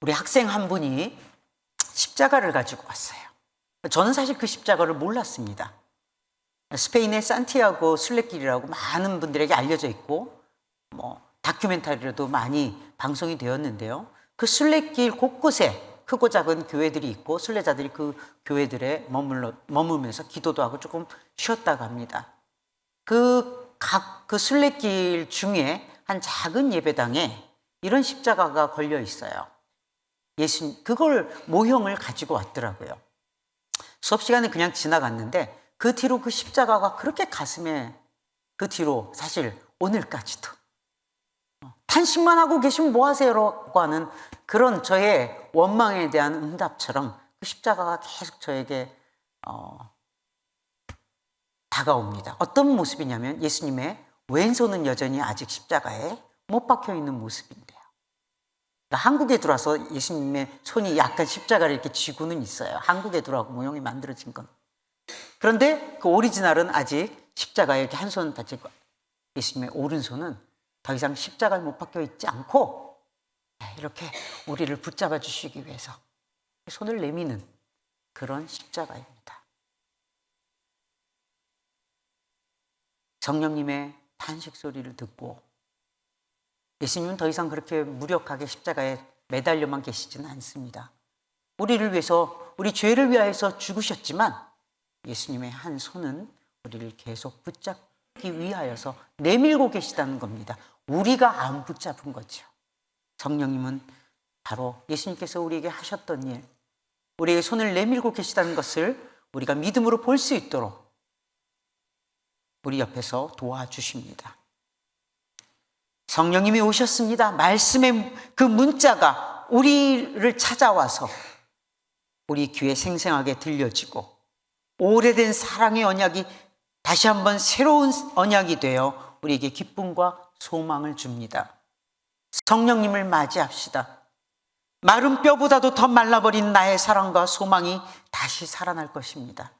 S4: 우리 학생 한 분이 십자가를 가지고 왔어요. 저는 사실 그 십자가를 몰랐습니다. 스페인의 산티아고 순례길이라고 많은 분들에게 알려져 있고 다큐멘터리로도 많이 방송이 되었는데요. 그 순례길 곳곳에 크고 작은 교회들이 있고 순례자들이 그 교회들에 머물면서 기도도 하고 조금 쉬었다고 합니다. 그 순례길 중에 한 작은 예배당에 이런 십자가가 걸려 있어요. 그걸 모형을 가지고 왔더라고요. 수업 시간에 그냥 지나갔는데 그 뒤로 그 십자가가 그렇게 가슴에, 그 뒤로 사실 오늘까지도 탄식만 하고 계시면 뭐 하세요라고 하는 그런 저의 원망에 대한 응답처럼 그 십자가가 계속 저에게 다가옵니다. 어떤 모습이냐면 예수님의 왼손은 여전히 아직 십자가에 못 박혀 있는 모습인데요. 그러니까 한국에 들어와서 예수님의 손이 약간 십자가를 이렇게 쥐고는 있어요. 한국에 들어와서 모형이 만들어진 건. 그런데 그 오리지널은 아직 십자가에 이렇게 한 손 다치고, 예수님의 오른손은 더 이상 십자가에 못 박혀 있지 않고 이렇게 우리를 붙잡아 주시기 위해서 손을 내미는 그런 십자가입니다. 성령님의 탄식 소리를 듣고 예수님은 더 이상 그렇게 무력하게 십자가에 매달려만 계시지는 않습니다. 우리를 위해서, 우리 죄를 위하여서 죽으셨지만 예수님의 한 손은 우리를 계속 붙잡기 위하여서 내밀고 계시다는 겁니다. 우리가 안 붙잡은 거죠. 성령님은 바로 예수님께서 우리에게 하셨던 일, 우리의 손을 내밀고 계시다는 것을 우리가 믿음으로 볼 수 있도록 우리 옆에서 도와주십니다. 성령님이 오셨습니다. 말씀의 그 문자가 우리를 찾아와서 우리 귀에 생생하게 들려지고 오래된 사랑의 언약이 다시 한번 새로운 언약이 되어 우리에게 기쁨과 소망을 줍니다. 성령님을 맞이합시다. 마른 뼈보다도 더 말라버린 나의 사랑과 소망이 다시 살아날 것입니다.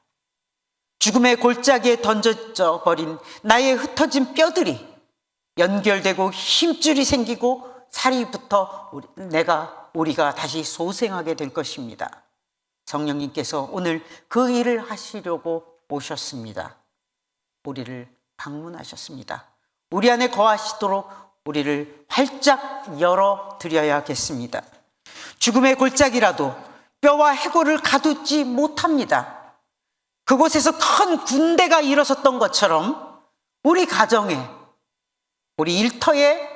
S4: 죽음의 골짜기에 던져져 버린 나의 흩어진 뼈들이 연결되고 힘줄이 생기고 살이 붙어 우리가 다시 소생하게 될 것입니다. 성령님께서 오늘 그 일을 하시려고 오셨습니다. 우리를 방문하셨습니다. 우리 안에 거하시도록 우리를 활짝 열어드려야겠습니다. 죽음의 골짜기라도 뼈와 해골을 가두지 못합니다. 그곳에서 큰 군대가 일어섰던 것처럼 우리 가정에, 우리 일터에,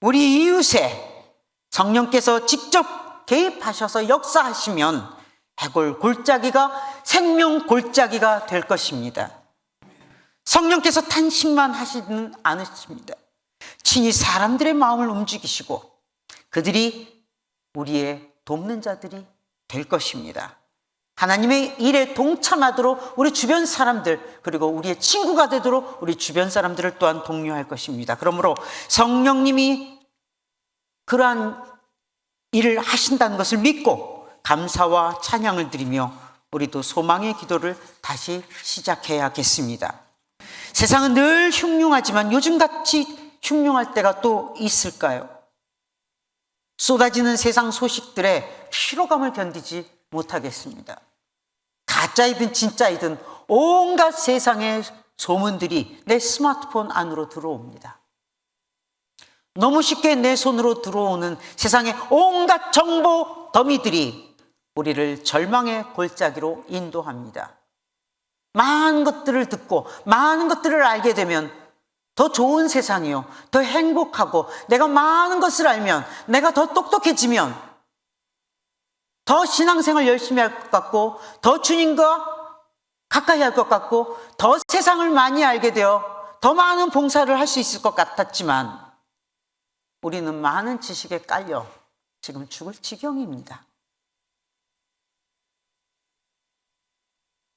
S4: 우리 이웃에 성령께서 직접 개입하셔서 역사하시면 해골 골짜기가 생명 골짜기가 될 것입니다. 성령께서 탄식만 하시지는 않으십니다. 친히 사람들의 마음을 움직이시고 그들이 우리의 돕는 자들이 될 것입니다. 하나님의 일에 동참하도록 우리 주변 사람들, 그리고 우리의 친구가 되도록 우리 주변 사람들을 또한 독려할 것입니다. 그러므로 성령님이 그러한 일을 하신다는 것을 믿고 감사와 찬양을 드리며 우리도 소망의 기도를 다시 시작해야겠습니다. 세상은 늘 흉흉하지만 요즘같이 흉흉할 때가 또 있을까요? 쏟아지는 세상 소식들에 피로감을 견디지 못하겠습니다. 가짜이든 진짜이든 온갖 세상의 소문들이 내 스마트폰 안으로 들어옵니다. 너무 쉽게 내 손으로 들어오는 세상의 온갖 정보 더미들이 우리를 절망의 골짜기로 인도합니다. 많은 것들을 듣고 많은 것들을 알게 되면 더 좋은 세상이요, 더 행복하고, 내가 많은 것을 알면, 내가 더 똑똑해지면 더 신앙생활 열심히 할 것 같고, 더 주님과 가까이 할 것 같고, 더 세상을 많이 알게 되어 더 많은 봉사를 할 수 있을 것 같았지만 우리는 많은 지식에 깔려 지금 죽을 지경입니다.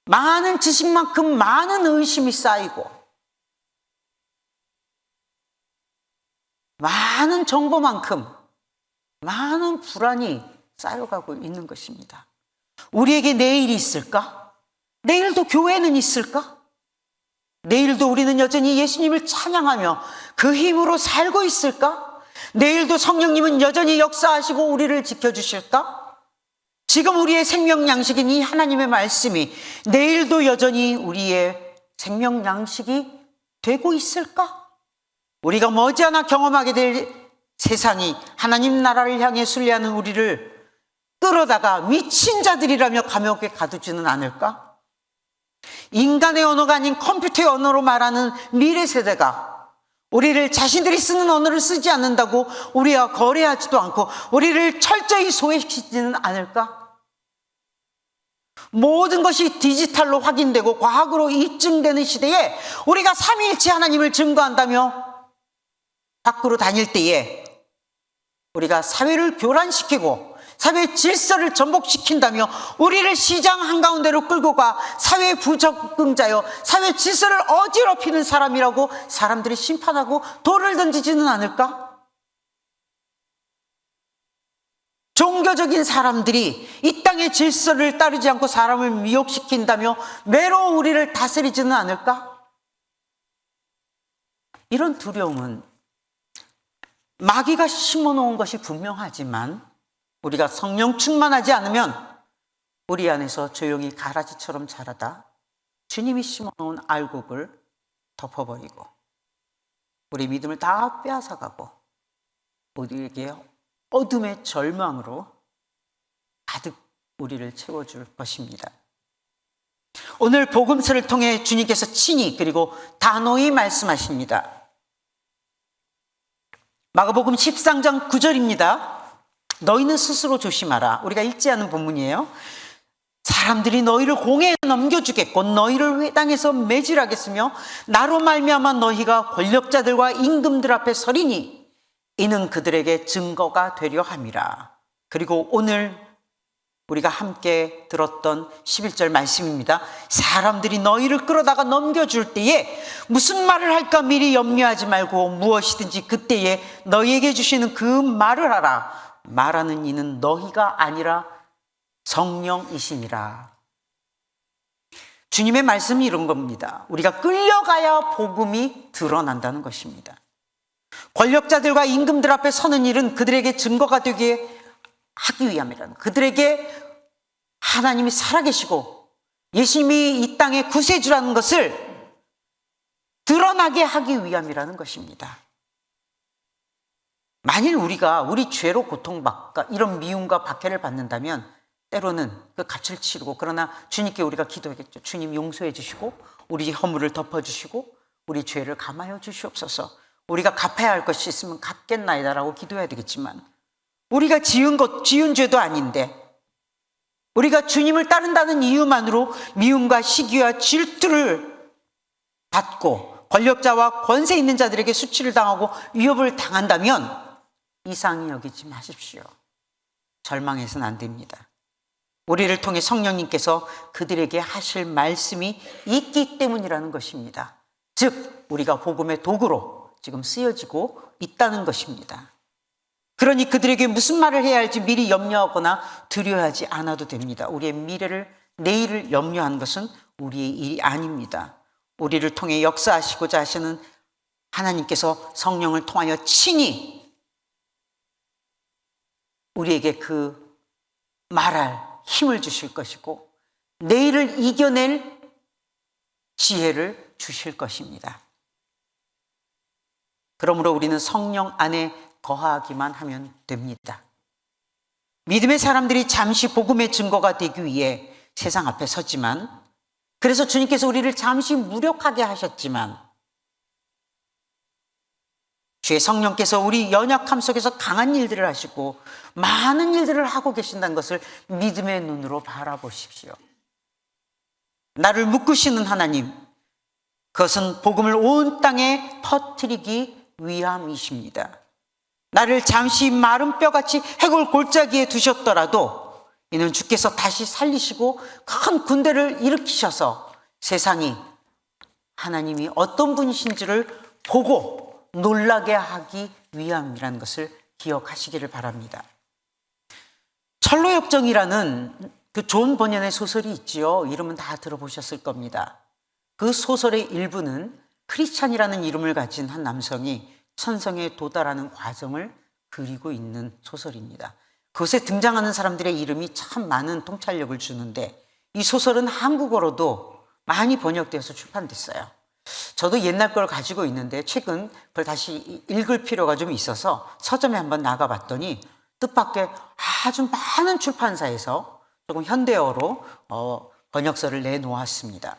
S4: 많은 지식만큼 많은 의심이 쌓이고 많은 정보만큼 많은 불안이 쌓여가고 있는 것입니다. 우리에게 내일이 있을까? 내일도 교회는 있을까? 내일도 우리는 여전히 예수님을 찬양하며 그 힘으로 살고 있을까? 내일도 성령님은 여전히 역사하시고 우리를 지켜주실까? 지금 우리의 생명 양식인 이 하나님의 말씀이 내일도 여전히 우리의 생명 양식이 되고 있을까? 우리가 머지않아 경험하게 될 세상이 하나님 나라를 향해 순례하는 우리를 끌어다가 미친 자들이라며 감옥에 가두지는 않을까? 인간의 언어가 아닌 컴퓨터의 언어로 말하는 미래 세대가 우리를 자신들이 쓰는 언어를 쓰지 않는다고 우리와 거래하지도 않고 우리를 철저히 소외시키지는 않을까? 모든 것이 디지털로 확인되고 과학으로 입증되는 시대에 우리가 삼위일체 하나님을 증거한다며 밖으로 다닐 때에 우리가 사회를 교란시키고 사회 질서를 전복시킨다며 우리를 시장 한가운데로 끌고 가 사회 부적응자여 사회 질서를 어지럽히는 사람이라고 사람들이 심판하고 돌을 던지지는 않을까? 종교적인 사람들이 이 땅의 질서를 따르지 않고 사람을 미혹시킨다며 매로 우리를 다스리지는 않을까? 이런 두려움은 마귀가 심어놓은 것이 분명하지만 우리가 성령 충만하지 않으면 우리 안에서 조용히 가라지처럼 자라다 주님이 심어놓은 알곡을 덮어버리고 우리 믿음을 다 빼앗아가고 우리에게 어둠의 절망으로 가득 우리를 채워줄 것입니다. 오늘 복음서를 통해 주님께서 친히 그리고 단호히 말씀하십니다. 마가복음 13장 9절입니다. 너희는 스스로 조심하라. 우리가 읽지 않은 본문이에요. 사람들이 너희를 공회에 넘겨주겠고 너희를 회당에서 매질하겠으며 나로 말미암아 너희가 권력자들과 임금들 앞에 서리니 이는 그들에게 증거가 되려 함이라. 그리고 오늘 우리가 함께 들었던 11절 말씀입니다. 사람들이 너희를 끌어다가 넘겨줄 때에 무슨 말을 할까 미리 염려하지 말고 무엇이든지 그때에 너희에게 주시는 그 말을 하라. 말하는 이는 너희가 아니라 성령이시니라. 주님의 말씀이 이런 겁니다. 우리가 끌려가야 복음이 드러난다는 것입니다. 권력자들과 임금들 앞에 서는 일은 그들에게 증거가 되게 하기 위함이라는, 그들에게 하나님이 살아계시고 예수님이 이 땅의 구세주라는 것을 드러나게 하기 위함이라는 것입니다. 만일 우리가 우리 죄로 고통받고 이런 미움과 박해를 받는다면 때로는 그 값을 치르고, 그러나 주님께 우리가 기도하겠죠. 주님 용서해 주시고 우리 허물을 덮어주시고 우리 죄를 감하여 주시옵소서. 우리가 갚아야 할 것이 있으면 갚겠나이다라고 기도해야 되겠지만, 우리가 지은 죄도 아닌데 우리가 주님을 따른다는 이유만으로 미움과 시기와 질투를 받고 권력자와 권세 있는 자들에게 수치를 당하고 위협을 당한다면 이상히 여기지 마십시오. 절망해서는 안 됩니다. 우리를 통해 성령님께서 그들에게 하실 말씀이 있기 때문이라는 것입니다. 즉 우리가 복음의 도구로 지금 쓰여지고 있다는 것입니다. 그러니 그들에게 무슨 말을 해야 할지 미리 염려하거나 두려워하지 않아도 됩니다. 우리의 미래를, 내일을 염려하는 것은 우리의 일이 아닙니다. 우리를 통해 역사하시고자 하시는 하나님께서 성령을 통하여 친히 우리에게 그 말할 힘을 주실 것이고 내일을 이겨낼 지혜를 주실 것입니다. 그러므로 우리는 성령 안에 거하기만 하면 됩니다. 믿음의 사람들이 잠시 복음의 증거가 되기 위해 세상 앞에 서지만, 그래서 주님께서 우리를 잠시 무력하게 하셨지만 주의 성령께서 우리 연약함 속에서 강한 일들을 하시고 많은 일들을 하고 계신다는 것을 믿음의 눈으로 바라보십시오. 나를 묶으시는 하나님, 그것은 복음을 온 땅에 퍼뜨리기 위함이십니다. 나를 잠시 마른 뼈같이 해골 골짜기에 두셨더라도 이는 주께서 다시 살리시고 큰 군대를 일으키셔서 세상이 하나님이 어떤 분이신지를 보고 놀라게 하기 위함이라는 것을 기억하시기를 바랍니다. 철로역정이라는 그 존 버년의 소설이 있지요. 이름은 다 들어보셨을 겁니다. 그 소설의 일부는 크리스찬이라는 이름을 가진 한 남성이 천성에 도달하는 과정을 그리고 있는 소설입니다. 그것에 등장하는 사람들의 이름이 참 많은 통찰력을 주는데 이 소설은 한국어로도 많이 번역되어서 출판됐어요. 저도 옛날 걸 가지고 있는데 최근 그걸 다시 읽을 필요가 좀 있어서 서점에 한번 나가봤더니 뜻밖의 아주 많은 출판사에서 조금 현대어로 번역서를 내놓았습니다.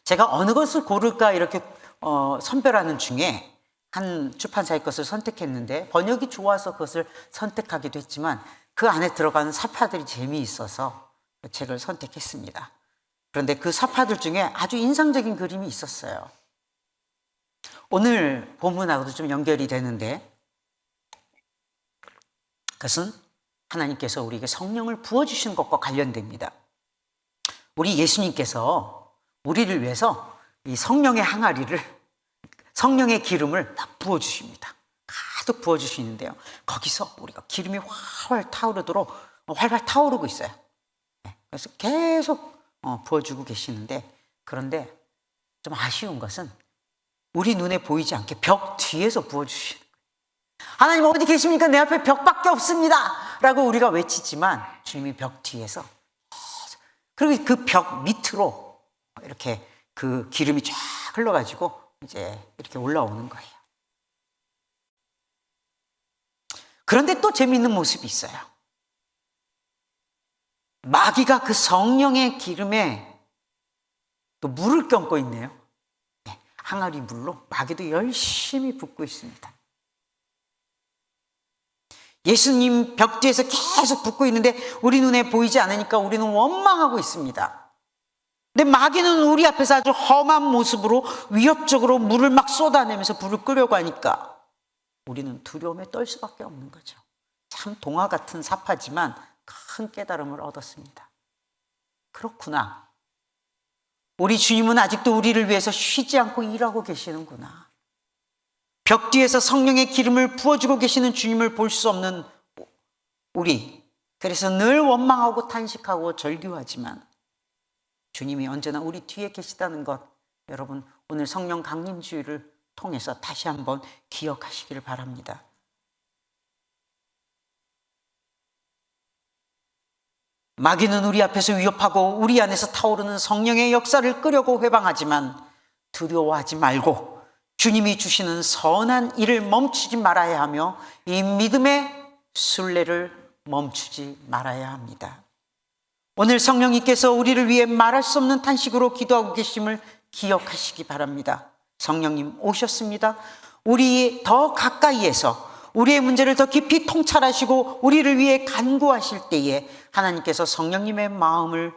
S4: 제가 어느 것을 고를까 이렇게 선별하는 중에 한 출판사의 것을 선택했는데 번역이 좋아서 그것을 선택하기도 했지만 그 안에 들어가는 사파들이 재미있어서 그 책을 선택했습니다. 그런데 그 사파들 중에 아주 인상적인 그림이 있었어요. 오늘 본문하고도 좀 연결이 되는데 그것은 하나님께서 우리에게 성령을 부어주신 것과 관련됩니다. 우리 예수님께서 우리를 위해서 이 성령의 항아리를, 성령의 기름을 막 부어주십니다. 가득 부어주시는데요. 거기서 우리가 기름이 활활 타오르고 있어요. 그래서 계속 부어주고 계시는데, 그런데 좀 아쉬운 것은 우리 눈에 보이지 않게 벽 뒤에서 부어주시는 거예요. 하나님 어디 계십니까? 내 앞에 벽밖에 없습니다 라고 우리가 외치지만 주님이 벽 뒤에서, 그리고 그 벽 밑으로 이렇게 그 기름이 쫙 흘러가지고 이제 이렇게 올라오는 거예요. 그런데 또 재미있는 모습이 있어요. 마귀가 그 성령의 기름에 또 물을 껴안고 있네요. 항아리 물로 마귀도 열심히 붓고 있습니다. 예수님 벽 뒤에서 계속 붙고 있는데 우리 눈에 보이지 않으니까 우리는 원망하고 있습니다. 근데 마귀는 우리 앞에서 아주 험한 모습으로 위협적으로 물을 막 쏟아내면서 불을 끄려고 하니까 우리는 두려움에 떨 수밖에 없는 거죠. 참 동화 같은 사파지만 큰 깨달음을 얻었습니다. 그렇구나. 우리 주님은 아직도 우리를 위해서 쉬지 않고 일하고 계시는구나. 벽 뒤에서 성령의 기름을 부어주고 계시는 주님을 볼 수 없는 우리, 그래서 늘 원망하고 탄식하고 절규하지만 주님이 언제나 우리 뒤에 계시다는 것, 여러분 오늘 성령 강림주의를 통해서 다시 한번 기억하시기를 바랍니다. 마귀는 우리 앞에서 위협하고 우리 안에서 타오르는 성령의 역사를 끄려고 회방하지만 두려워하지 말고 주님이 주시는 선한 일을 멈추지 말아야 하며 이 믿음의 순례를 멈추지 말아야 합니다. 오늘 성령님께서 우리를 위해 말할 수 없는 탄식으로 기도하고 계심을 기억하시기 바랍니다. 성령님 오셨습니다. 우리 더 가까이에서 우리의 문제를 더 깊이 통찰하시고 우리를 위해 간구하실 때에 하나님께서 성령님의 마음을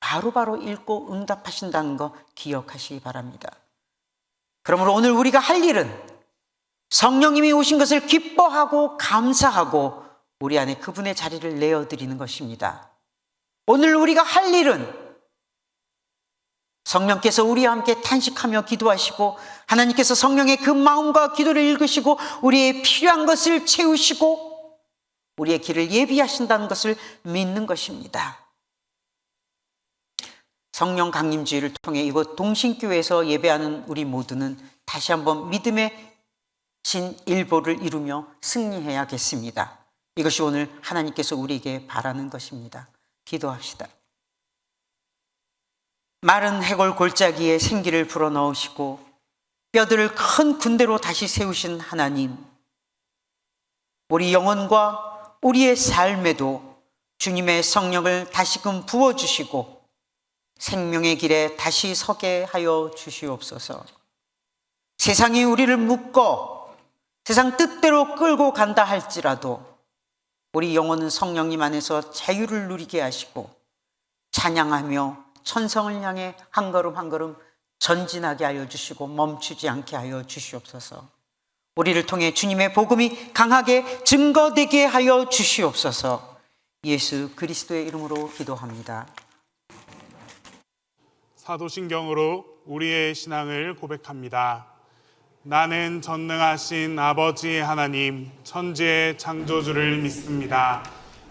S4: 바로바로 읽고 응답하신다는 거 기억하시기 바랍니다. 그러므로 오늘 우리가 할 일은 성령님이 오신 것을 기뻐하고 감사하고 우리 안에 그분의 자리를 내어드리는 것입니다. 오늘 우리가 할 일은 성령께서 우리와 함께 탄식하며 기도하시고 하나님께서 성령의 그 마음과 기도를 읽으시고 우리의 필요한 것을 채우시고 우리의 길을 예비하신다는 것을 믿는 것입니다. 성령 강림주의를 통해 이곳 동신교회에서 예배하는 우리 모두는 다시 한번 믿음의 진일보를 이루며 승리해야겠습니다. 이것이 오늘 하나님께서 우리에게 바라는 것입니다. 기도합시다. 마른 해골 골짜기에 생기를 불어넣으시고 뼈들을 큰 군대로 다시 세우신 하나님, 우리 영혼과 우리의 삶에도 주님의 성령을 다시금 부어주시고 생명의 길에 다시 서게 하여 주시옵소서. 세상이 우리를 묶어 세상 뜻대로 끌고 간다 할지라도 우리 영혼은 성령님 안에서 자유를 누리게 하시고 찬양하며 천성을 향해 한 걸음 한 걸음 전진하게 하여 주시고 멈추지 않게 하여 주시옵소서. 우리를 통해 주님의 복음이 강하게 증거되게 하여 주시옵소서. 예수 그리스도의 이름으로 기도합니다.
S1: 사도신경으로 우리의 신앙을 고백합니다. 나는 전능하신 아버지 하나님 천지의 창조주를 믿습니다.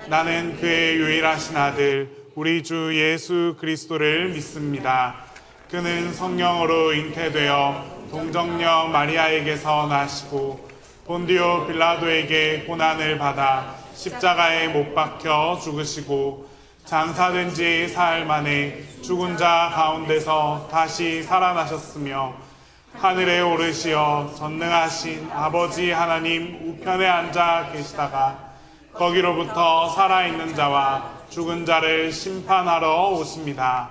S1: 나는 그의 유일하신 아들 우리 주 예수 그리스도를 믿습니다. 그는 성령으로 잉태되어 동정녀 마리아에게서 나시고 본디오 빌라도에게 고난을 받아 십자가에 못 박혀 죽으시고 장사된 지 사흘 만에 죽은 자 가운데서 다시 살아나셨으며 하늘에 오르시어 전능하신 아버지 하나님 우편에 앉아 계시다가 거기로부터 살아있는 자와 죽은 자를 심판하러 오십니다.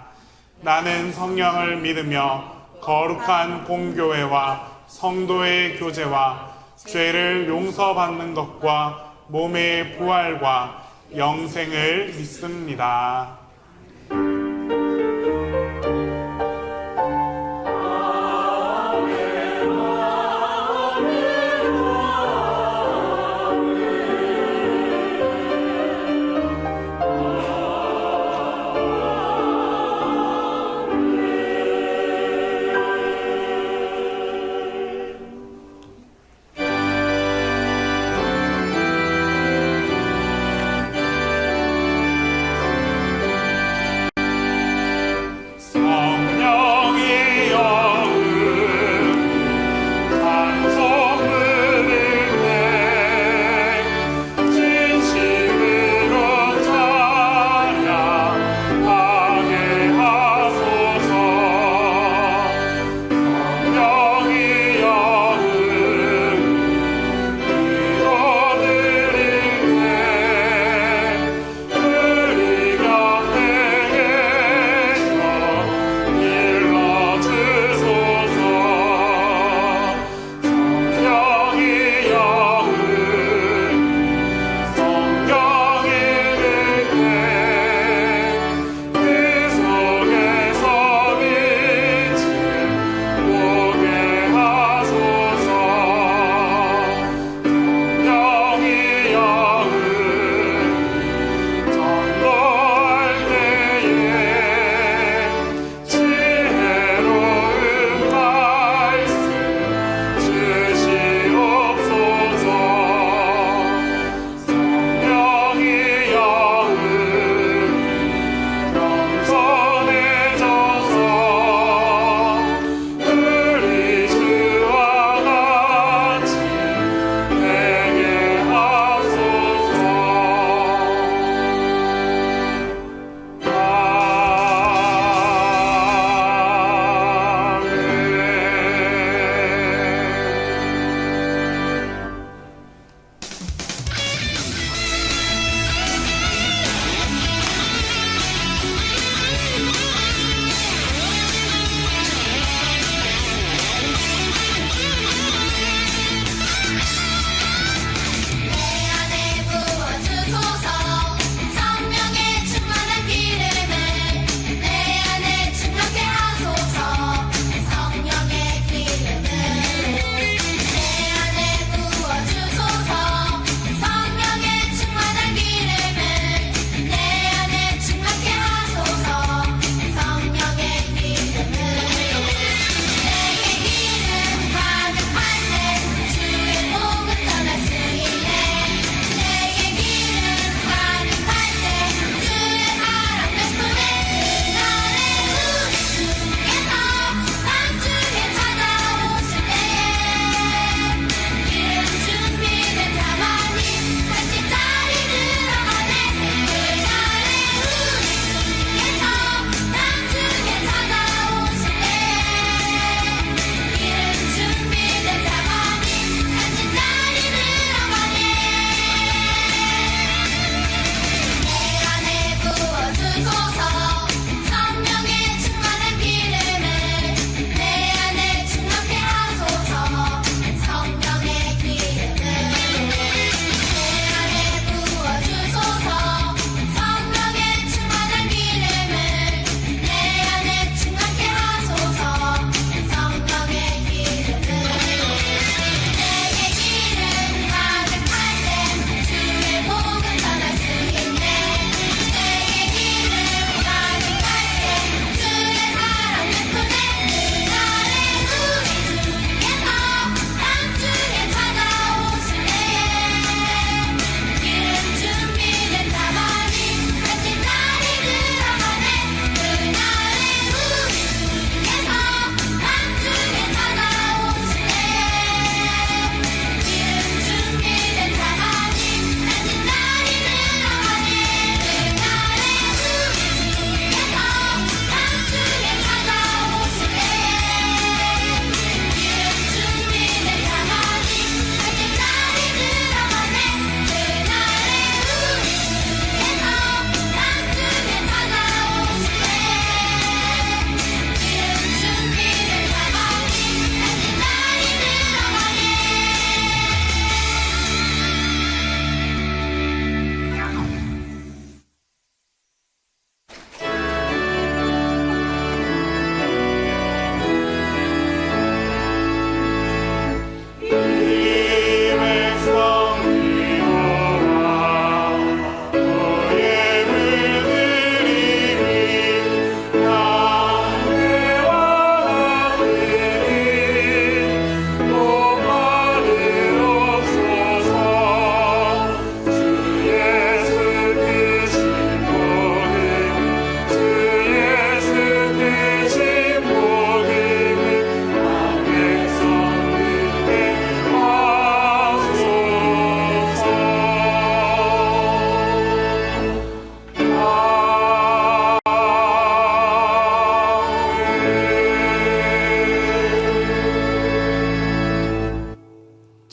S1: 나는 성령을 믿으며 거룩한 공교회와 성도의 교제와 죄를 용서받는 것과 몸의 부활과 영생을 믿습니다.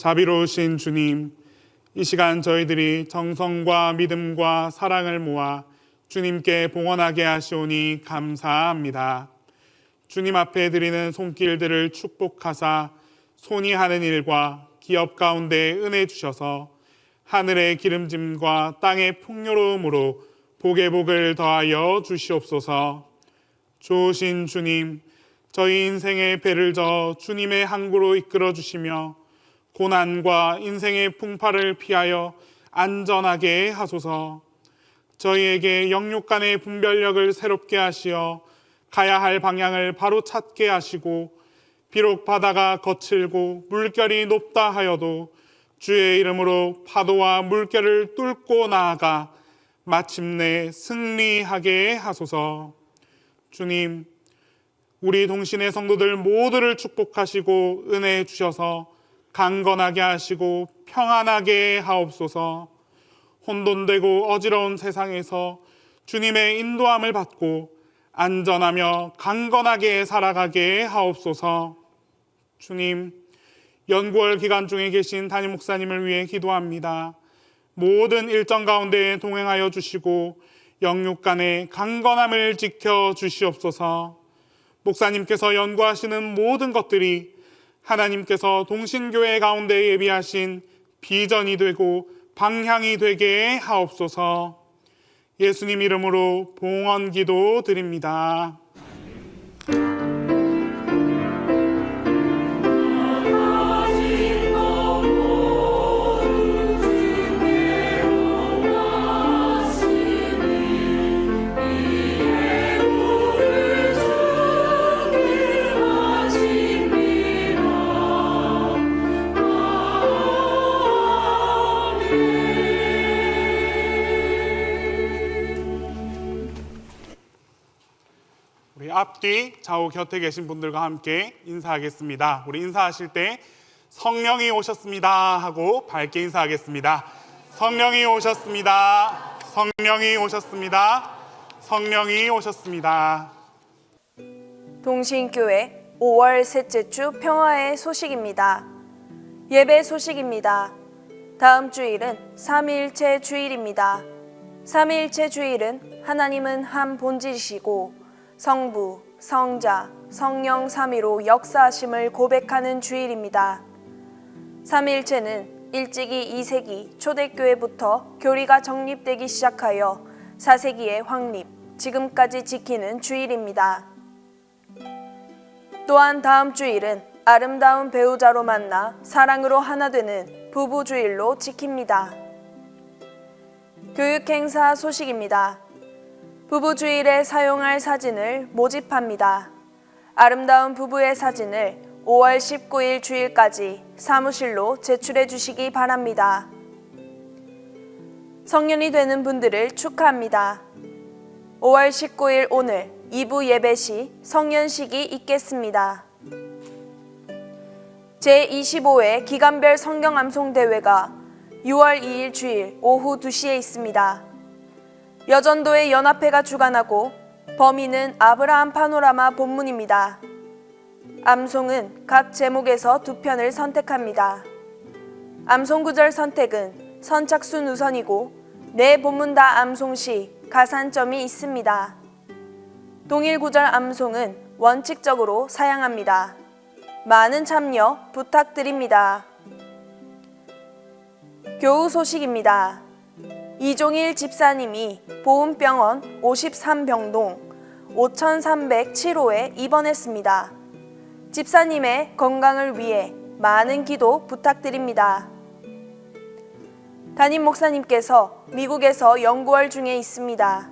S1: 자비로우신 주님, 이 시간 저희들이 정성과 믿음과 사랑을 모아 주님께 봉헌하게 하시오니 감사합니다. 주님 앞에 드리는 손길들을 축복하사 손이 하는 일과 기업 가운데 은혜 주셔서 하늘의 기름짐과 땅의 풍요로움으로 복의 복을 더하여 주시옵소서. 좋으신 주님, 저희 인생의 배를 저어 주님의 항구로 이끌어 주시며 고난과 인생의 풍파를 피하여 안전하게 하소서. 저희에게 영육 간의 분별력을 새롭게 하시어 가야 할 방향을 바로 찾게 하시고, 비록 바다가 거칠고 물결이 높다 하여도 주의 이름으로 파도와 물결을 뚫고 나아가 마침내 승리하게 하소서. 주님, 우리 동신의 성도들 모두를 축복하시고 은혜 주셔서 강건하게 하시고 평안하게 하옵소서. 혼돈되고 어지러운 세상에서 주님의 인도함을 받고 안전하며 강건하게 살아가게 하옵소서. 주님, 연구월 기간 중에 계신 담임 목사님을 위해 기도합니다. 모든 일정 가운데 동행하여 주시고 영육 간의 강건함을 지켜 주시옵소서. 목사님께서 연구하시는 모든 것들이 하나님께서 동신교회 가운데 예비하신 비전이 되고 방향이 되게 하옵소서. 예수님 이름으로 봉헌 기도 드립니다. 우리 앞뒤 좌우 곁에 계신 분들과 함께 인사하겠습니다. 우리 인사하실 때 성령이 오셨습니다 하고 밝게 인사하겠습니다. 성령이 오셨습니다. 성령이 오셨습니다. 성령이 오셨습니다.
S5: 동신교회 5월 셋째 주 평화의 소식입니다. 예배 소식입니다. 다음 주일은 삼위일체 주일입니다. 삼위일체 주일은 하나님은 한 본질이시고 성부, 성자, 성령 삼위로 역사하심을 고백하는 주일입니다. 삼위일체는 일찍이 2세기 초대교회부터 교리가 정립되기 시작하여 4세기의 확립, 지금까지 지키는 주일입니다. 또한 다음 주일은 아름다운 배우자로 만나 사랑으로 하나 되는 부부주일로 지킵니다. 교육행사 소식입니다. 부부주일에 사용할 사진을 모집합니다. 아름다운 부부의 사진을 5월 19일 주일까지 사무실로 제출해 주시기 바랍니다. 성년이 되는 분들을 축하합니다. 5월 19일 오늘 2부 예배 시 성년식이 있겠습니다. 제25회 기간별 성경 암송 대회가 6월 2일 주일 오후 2시에 있습니다. 여전도의 연합회가 주관하고 범위는 아브라함 파노라마 본문입니다. 암송은 각 제목에서 2편을 선택합니다. 암송 구절 선택은 선착순 우선이고 네 본문 다 암송 시 가산점이 있습니다. 동일 구절 암송은 원칙적으로 사양합니다. 많은 참여 부탁드립니다. 교우 소식입니다. 이종일 집사님이 보훈병원 53병동 5307호에 입원했습니다. 집사님의 건강을 위해 많은 기도 부탁드립니다. 담임 목사님께서 미국에서 연구월 중에 있습니다.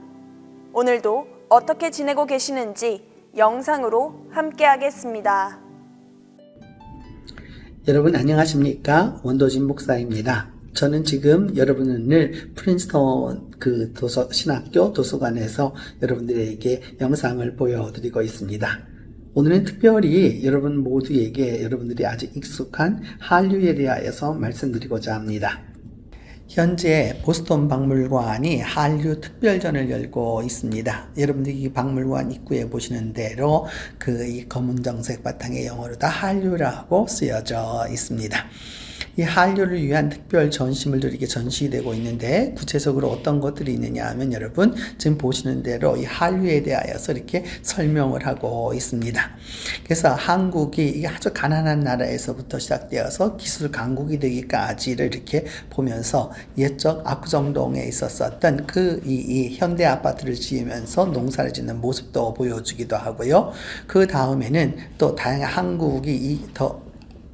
S5: 오늘도 어떻게 지내고 계시는지 영상으로 함께 하겠습니다.
S6: 여러분 안녕하십니까? 원도진 목사입니다. 저는 지금 여러분을 프린스턴 신학교 도서관에서 여러분들에게 영상을 보여드리고 있습니다. 오늘은 특별히 여러분 모두에게 여러분들이 아주 익숙한 한류에 대하여서 말씀드리고자 합니다. 현재 보스턴 박물관이 한류 특별전을 열고 있습니다. 여러분들이 이 박물관 입구에 보시는 대로 이 검은정색 바탕의 영어로 다 한류라고 쓰여져 있습니다. 이 한류를 위한 특별 전시물들이 이렇게 전시되고 있는데 구체적으로 어떤 것들이 있느냐 하면 여러분 지금 보시는 대로 이 한류에 대하여서 이렇게 설명을 하고 있습니다. 그래서 한국이 이게 아주 가난한 나라에서부터 시작되어서 기술 강국이 되기까지를 이렇게 보면서 옛적 압구정동에 있었었던 이 현대 아파트를 지으면서 농사를 짓는 모습도 보여주기도 하고요. 그 다음에는 또 다양한 한국이 더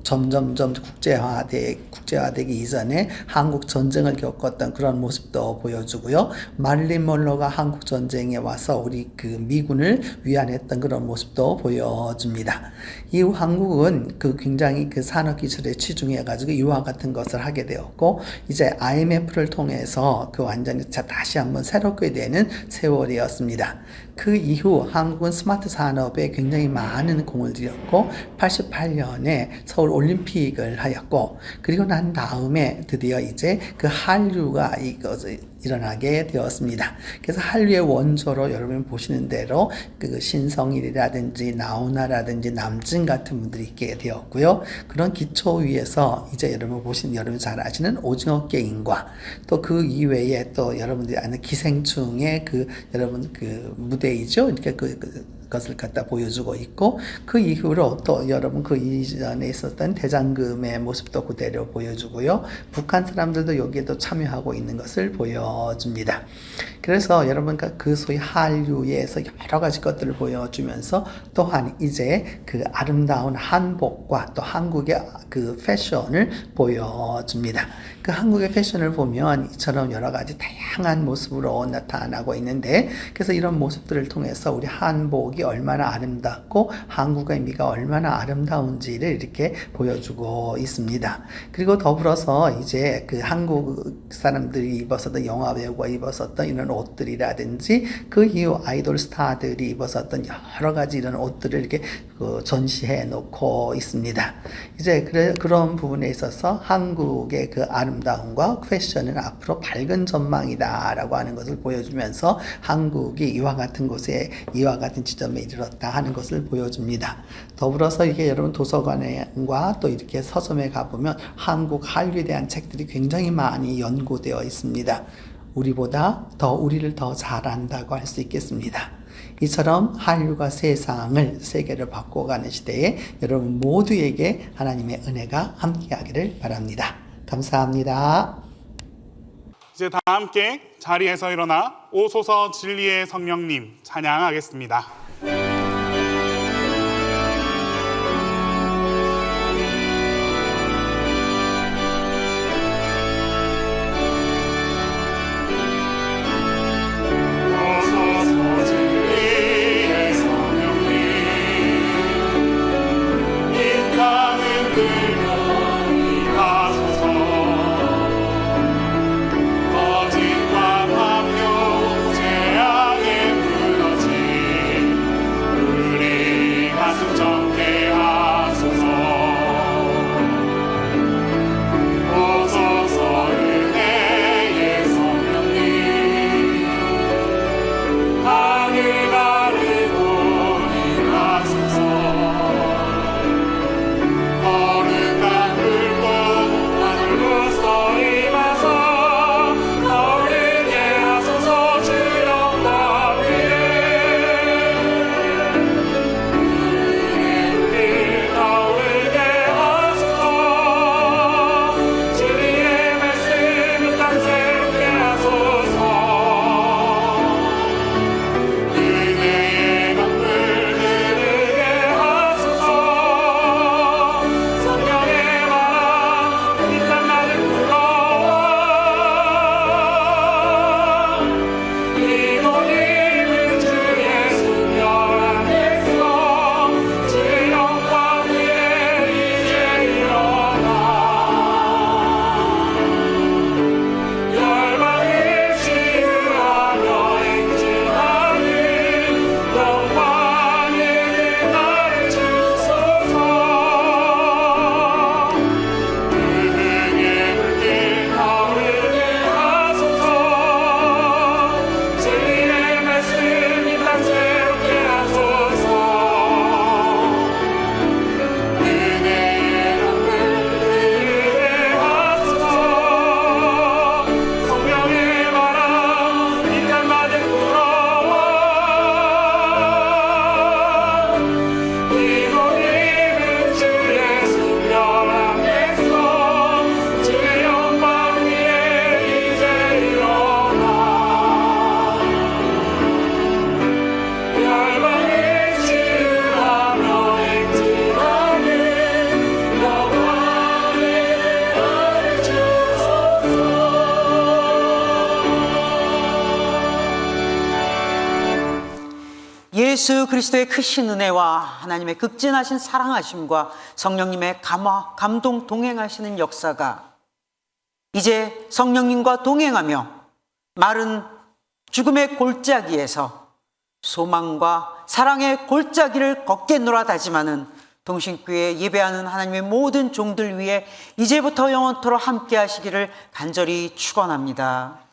S6: 점점점 국제화되기 이전에 한국 전쟁을 겪었던 그런 모습도 보여주고요. 마릴린 먼로가 한국 전쟁에 와서 우리 그 미군을 위안했던 그런 모습도 보여줍니다. 이후 한국은 굉장히 산업 기술에 치중해가지고 이와 같은 것을 하게 되었고 이제 IMF를 통해서 완전히 다시 한번 새롭게 되는 세월이었습니다. 그 이후 한국은 스마트 산업에 굉장히 많은 공을 들였고 88년에 서울 올림픽을 하였고 그리고 난 다음에 드디어 이제 한류가 일어나게 되었습니다. 그래서 한류의 원조로 여러분 보시는 대로 신성일이라든지 나훈아라든지 남진 같은 분들이 있게 되었고요. 그런 기초 위에서 이제 여러분 잘 아시는 오징어 게임과 또 그 이외에 또 여러분들이 아는 기생충의 여러분 무대이죠. 이렇게 것을 갖다 보여주고 있고 그 이후로 또 여러분 그 이전에 있었던 대장금의 모습도 그대로 보여주고요. 북한 사람들도 여기에도 참여하고 있는 것을 보여줍니다. 그래서 여러분 그 소위 한류에서 여러 가지 것들을 보여주면서 또한 이제 아름다운 한복과 또 한국의 패션을 보여줍니다. 한국의 패션을 보면 이처럼 여러 가지 다양한 모습으로 나타나고 있는데 그래서 이런 모습들을 통해서 우리 한복이 얼마나 아름답고 한국의 미가 얼마나 아름다운지를 이렇게 보여주고 있습니다. 그리고 더불어서 이제 한국 사람들이 입었었던 영화 배우가 입었었던 이런 옷들이라든지 그 이후 아이돌 스타들이 입었었던 여러 가지 이런 옷들을 이렇게 전시해 놓고 있습니다. 이제 그런 부분에 있어서 한국의 아름다움과 패션은 앞으로 밝은 전망이다라고 하는 것을 보여주면서 한국이 이와 같은 곳에 이와 같은 지점에 이르렀다 하는 것을 보여줍니다. 더불어서 이게 여러분 도서관과 또 이렇게 서점에 가보면 한국 한류에 대한 책들이 굉장히 많이 연구되어 있습니다. 우리를 더 잘 안다고 할 수 있겠습니다. 이처럼 한류가 세계를 바꿔가는 시대에 여러분 모두에게 하나님의 은혜가 함께하기를 바랍니다. 감사합니다.
S1: 이제 다 함께 자리에서 일어나 오소서 진리의 성령님 찬양하겠습니다.
S7: 거짓과 함욕 죄악에 무너진
S4: 예수 그리스도의 크신 은혜와 하나님의 극진하신 사랑하심과 성령님의 감동 동행하시는 역사가 이제 성령님과 동행하며 마른 죽음의 골짜기에서 소망과 사랑의 골짜기를 걷겠노라 다짐하는 동신교회 예배하는 하나님의 모든 종들 위해 이제부터 영원토록 함께 하시기를 간절히 축원합니다.